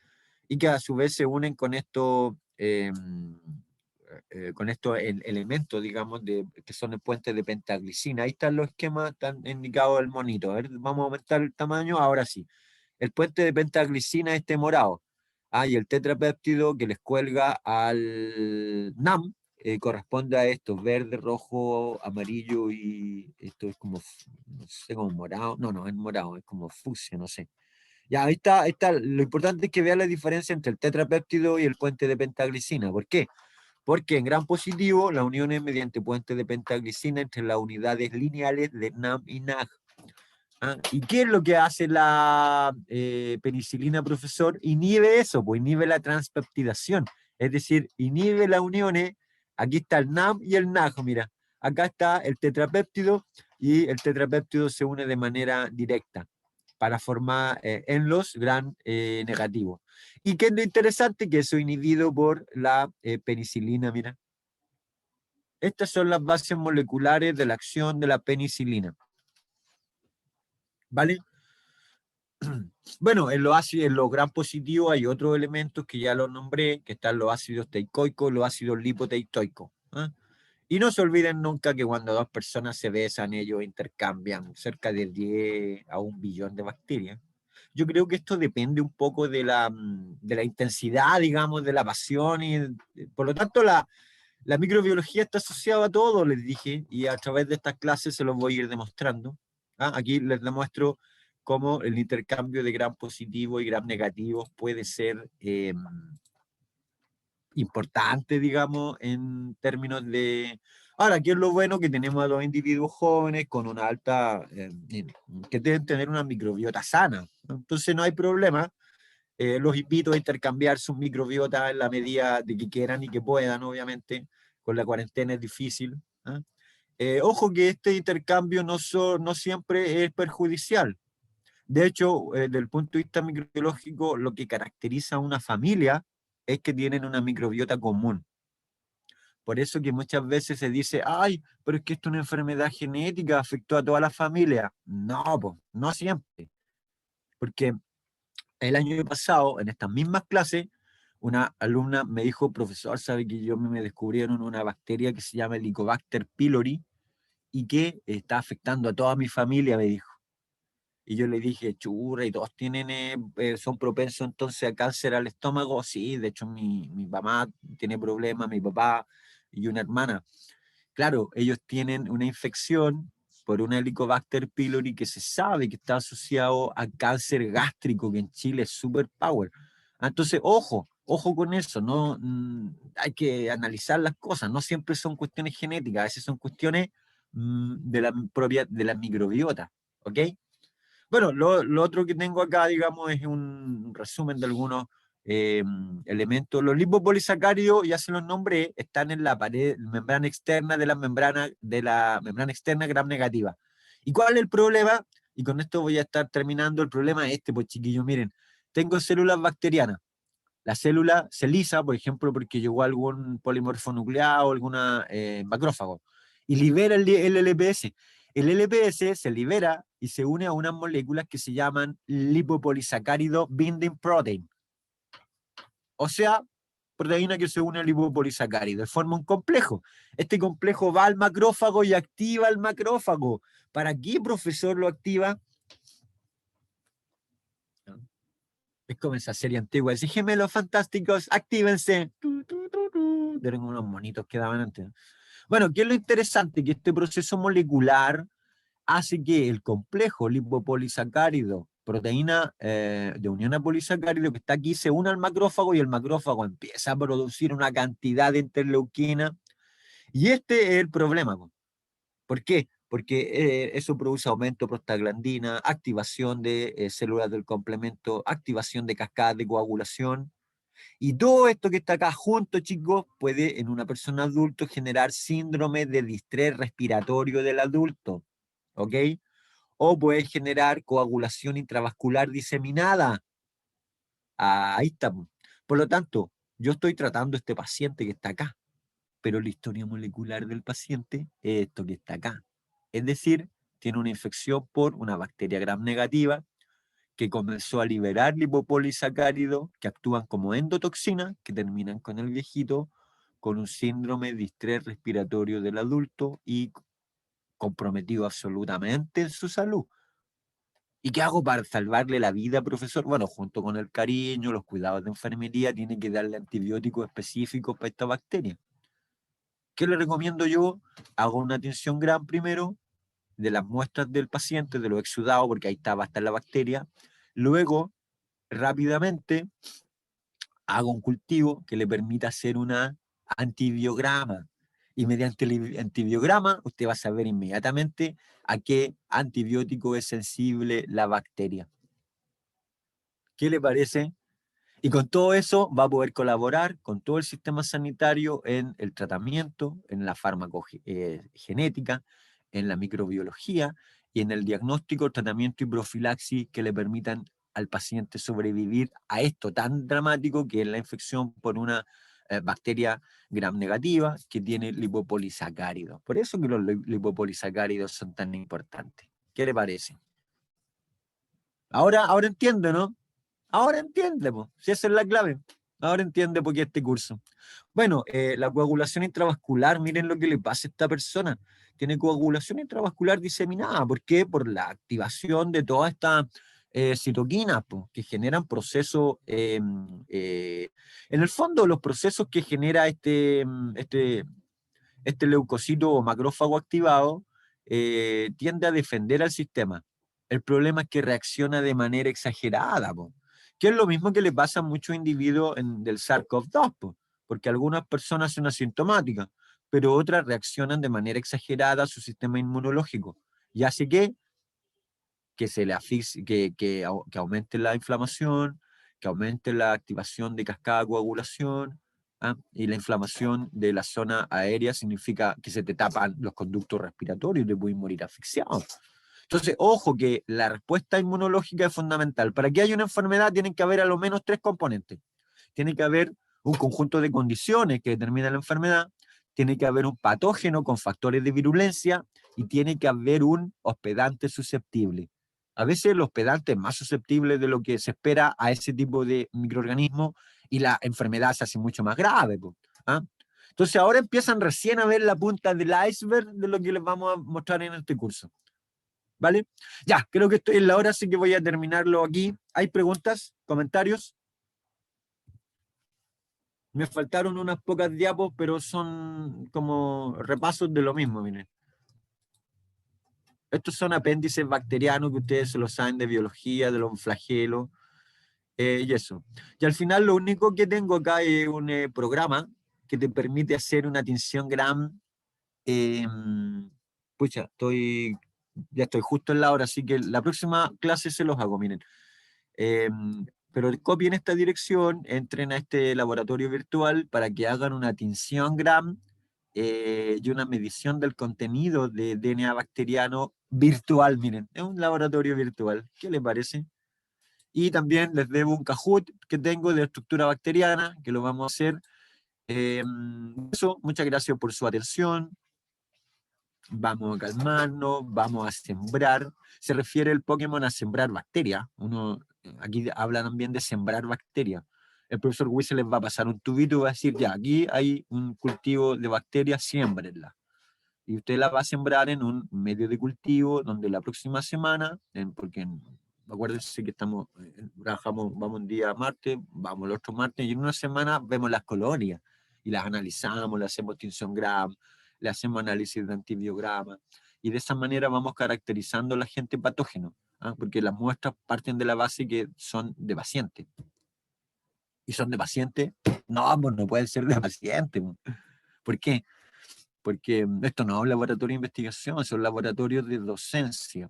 y que a su vez se unen con estos elementos, digamos, que son el puente de pentaglicina. Ahí están los esquemas, están indicados el monito. A ver, vamos a aumentar el tamaño, ahora sí. El puente de pentaglicina este morado. Y el tetrapéptido que les cuelga al NAM corresponde a estos, verde, rojo, amarillo y esto es como, no sé, como morado. No, es morado, es como fucsia, no sé. Ya, ahí está. Lo importante es que vean la diferencia entre el tetrapéptido y el puente de pentaglicina. ¿Por qué? Porque en gram positivo la unión es mediante puente de pentaglicina entre las unidades lineales de NAM y NAG. ¿Y qué es lo que hace la penicilina, profesor? Inhibe eso, pues inhibe la transpeptidación. Es decir, inhibe las uniones. Aquí está el NAM y el NAG, mira. Acá está el tetrapéptido y el tetrapéptido se une de manera directa para formar en los gram negativos. ¿Y qué es lo interesante? Que eso es inhibido por la penicilina, mira. Estas son las bases moleculares de la acción de la penicilina. ¿Vale? Bueno, en los gram positivos hay otros elementos que ya los nombré, que están los ácidos teicoicos, los ácidos lipoteicoicos. Y no se olviden nunca que cuando 2 personas se besan, ellos intercambian cerca de 10 a 1 billón de bacterias. Yo creo que esto depende un poco de la intensidad, digamos, de la pasión, y por lo tanto la microbiología está asociada a todo, les dije, y a través de estas clases se los voy a ir demostrando. Aquí les demuestro cómo el intercambio de gram positivo y gram negativo puede ser importante, digamos, en términos de... Ahora, aquí es lo bueno que tenemos a los individuos jóvenes con una alta... que deben tener una microbiota sana, ¿no? Entonces no hay problema. Los invito a intercambiar sus microbiotas en la medida de que quieran y que puedan, obviamente. Con la cuarentena es difícil. Ojo que este intercambio no siempre es perjudicial. De hecho, desde el punto de vista microbiológico, lo que caracteriza a una familia es que tienen una microbiota común. Por eso que muchas veces se dice, ay, pero es que esto es una enfermedad genética, afectó a toda la familia. No, pues, no siempre. Porque el año pasado, en estas mismas clases, una alumna me dijo, profesor, sabe que me descubrieron una bacteria que se llama Helicobacter pylori y que está afectando a toda mi familia, me dijo. Y yo le dije, churra, y todos son propensos entonces a cáncer al estómago. Sí, de hecho mi mamá tiene problemas, mi papá y una hermana. Claro, ellos tienen una infección por una Helicobacter pylori que se sabe que está asociado a cáncer gástrico, que en Chile es super power. Entonces, ojo Ojo con eso, no, hay que analizar las cosas, no siempre son cuestiones genéticas, a veces son cuestiones de la propia, de la microbiota, ¿ok? Bueno, lo otro que tengo acá, digamos, es un resumen de algunos elementos. Los lipopolisacáridos, ya se los nombré, están en la pared, membrana externa de la membrana externa gram negativa. ¿Y cuál es el problema? Y con esto voy a estar terminando. El problema es este, pues chiquillos, miren, tengo células bacterianas. La célula se lisa, por ejemplo, porque llegó algún polimorfo nucleado, alguna macrófago, y libera el LPS. El LPS se libera y se une a unas moléculas que se llaman lipopolisacárido binding protein. O sea, proteína que se une al lipopolisacárido. Forma un complejo. Este complejo va al macrófago y activa al macrófago. ¿Para qué, profesor, lo activa? Es como esa serie antigua. Dice, gemelos fantásticos, actívense. Eran unos monitos que daban antes. Bueno, ¿qué es lo interesante? Que este proceso molecular hace que el complejo lipopolisacárido, proteína de unión a polisacárido que está aquí, se una al macrófago y el macrófago empieza a producir una cantidad de interleuquina. Y este es el problema. ¿Por qué? Porque eso produce aumento de prostaglandina, activación de células del complemento, activación de cascadas de coagulación. Y todo esto que está acá junto, chicos, puede en una persona adulta generar síndrome de distrés respiratorio del adulto. ¿Ok? O puede generar coagulación intravascular diseminada. Ahí está. Por lo tanto, yo estoy tratando a este paciente que está acá, pero la historia molecular del paciente es esto que está acá. Es decir, tiene una infección por una bacteria gram negativa que comenzó a liberar lipopolisacáridos que actúan como endotoxina, que terminan con el viejito con un síndrome de distrés respiratorio del adulto y comprometido absolutamente en su salud. ¿Y qué hago para salvarle la vida, profesor? Bueno, junto con el cariño, los cuidados de enfermería, tiene que darle antibióticos específicos para esta bacteria. ¿Qué le recomiendo yo? Hago una tinción gram primero de las muestras del paciente, de los exudados, porque ahí va a estar la bacteria. Luego, rápidamente, hago un cultivo que le permita hacer una antibiograma. Y mediante el antibiograma, usted va a saber inmediatamente a qué antibiótico es sensible la bacteria. ¿Qué le parece? Y con todo eso va a poder colaborar con todo el sistema sanitario en el tratamiento, en la farmacogenética, en la microbiología y en el diagnóstico, tratamiento y profilaxis que le permitan al paciente sobrevivir a esto tan dramático que es la infección por una bacteria gram negativa que tiene lipopolisacáridos. Por eso que los lipopolisacáridos son tan importantes. ¿Qué le parece? Ahora entiende, ¿no? Ahora entiende, po, si esa es la clave. Ahora entiende por qué este curso. Bueno, la coagulación intravascular, miren lo que le pasa a esta persona. Tiene coagulación intravascular diseminada. ¿Por qué? Por la activación de todas estas citoquinas que generan procesos, en el fondo los procesos que genera este leucocito o macrófago activado tiende a defender al sistema. El problema es que reacciona de manera exagerada, que es lo mismo que le pasa a muchos individuos del SARS-CoV-2, porque algunas personas son asintomáticas, pero otras reaccionan de manera exagerada a su sistema inmunológico, y hace que se le asfixie, que aumente la inflamación, que aumente la activación de cascada de coagulación, y la inflamación de la zona aérea significa que se te tapan los conductos respiratorios y te puedes morir asfixiado. Entonces, ojo que la respuesta inmunológica es fundamental. Para que haya una enfermedad tienen que haber a lo menos 3 componentes. Tiene que haber un conjunto de condiciones que determinan la enfermedad, tiene que haber un patógeno con factores de virulencia y tiene que haber un hospedante susceptible. A veces el hospedante es más susceptible de lo que se espera a ese tipo de microorganismos y la enfermedad se hace mucho más grave. Entonces ahora empiezan recién a ver la punta del iceberg de lo que les vamos a mostrar en este curso. ¿Vale? Ya, creo que estoy en la hora, así que voy a terminarlo aquí. ¿Hay preguntas? ¿Comentarios? Me faltaron unas pocas diapos, pero son como repasos de lo mismo, miren. Estos son apéndices bacterianos que ustedes se lo saben de biología, de los flagelos. Y eso. Y al final lo único que tengo acá es un programa que te permite hacer una tinción Gram. Pucha, ya estoy justo en la hora, así que la próxima clase se los hago, miren. Pero copien esta dirección, entren a este laboratorio virtual para que hagan una tinción Gram y una medición del contenido de DNA bacteriano virtual, miren, es un laboratorio virtual. ¿Qué les parece? Y también les debo un Kahoot que tengo de estructura bacteriana, que lo vamos a hacer. Eso, muchas gracias por su atención. Vamos a calmarnos, vamos a sembrar. Se refiere el Pokémon a sembrar bacterias. Aquí habla también de sembrar bacterias. El profesor Wissel les va a pasar un tubito y va a decir, ya, aquí hay un cultivo de bacterias, siémbrenla. Y usted la va a sembrar en un medio de cultivo donde la próxima semana, porque acuérdense que trabajamos, vamos un día martes, vamos el otro martes, y en una semana vemos las colonias y las analizamos, le hacemos tinción gram, le hacemos análisis de antibiogramas, y de esa manera vamos caracterizando al agente patógeno, porque las muestras parten de la base que son de pacientes. ¿Y son de pacientes? No, pues no pueden ser de pacientes. ¿Por qué? Porque esto no es un laboratorio de investigación, es un laboratorio de docencia.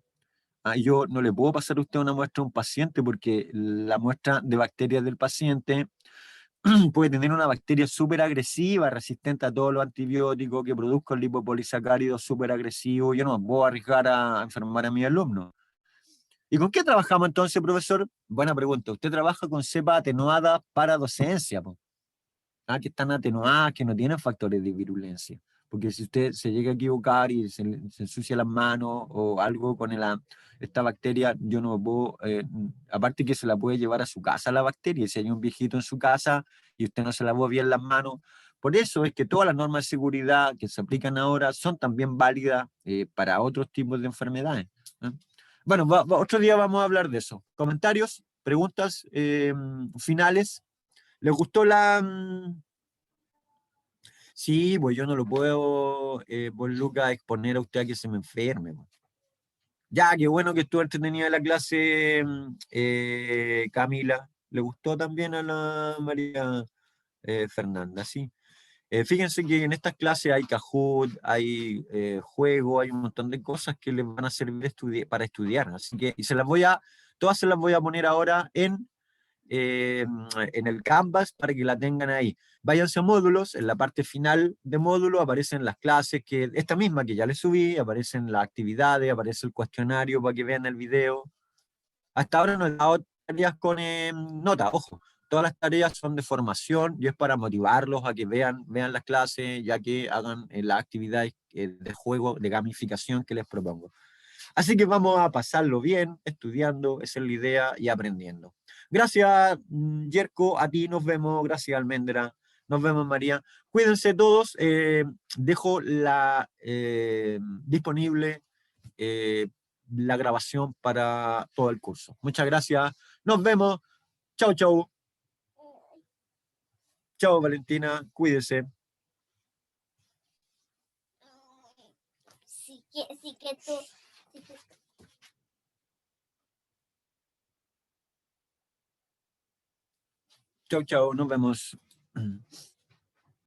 Yo no le puedo pasar a usted una muestra a un paciente porque la muestra de bacterias del paciente puede tener una bacteria súper agresiva, resistente a todos los antibióticos, que produzca un lipopolisacárido súper agresivo. Yo no me puedo arriesgar a enfermar a mi alumno. ¿Y con qué trabajamos entonces, profesor? Buena pregunta. Usted trabaja con cepas atenuadas para docencia, que están atenuadas, que no tienen factores de virulencia. Porque si usted se llega a equivocar y se ensucia las manos o algo con esta bacteria, yo no puedo, aparte que se la puede llevar a su casa la bacteria, si hay un viejito en su casa y usted no se lavó bien las manos. Por eso es que todas las normas de seguridad que se aplican ahora son también válidas para otros tipos de enfermedades. Bueno, otro día vamos a hablar de eso. ¿Comentarios? ¿Preguntas finales? ¿Les gustó Sí, pues yo no lo puedo, por Lucas, exponer a usted a que se me enferme. Ya, qué bueno que estuvo entretenida la clase, Camila. ¿Le gustó también a la María Fernanda? Sí. Fíjense que en estas clases hay Kahoot, hay juego, hay un montón de cosas que les van a servir para estudiar. Así que, todas se las voy a poner ahora en el Canvas para que la tengan ahí. Váyanse a módulos, en la parte final de módulo aparecen las clases, esta misma que ya les subí, aparecen las actividades, aparece el cuestionario para que vean el video. Hasta ahora no he dado tareas con nota, ojo, todas las tareas son de formación y es para motivarlos a que vean las clases, ya que hagan las actividades de juego, de gamificación que les propongo. Así que vamos a pasarlo bien, estudiando, esa es la idea, y aprendiendo. Gracias, Yerko, a ti nos vemos, gracias, Almendra, nos vemos, María. Cuídense todos, dejo disponible la grabación para todo el curso. Muchas gracias, nos vemos, chau, chau. Chau, Valentina, cuídese. Sí que tú... Chau, chau, nos vemos.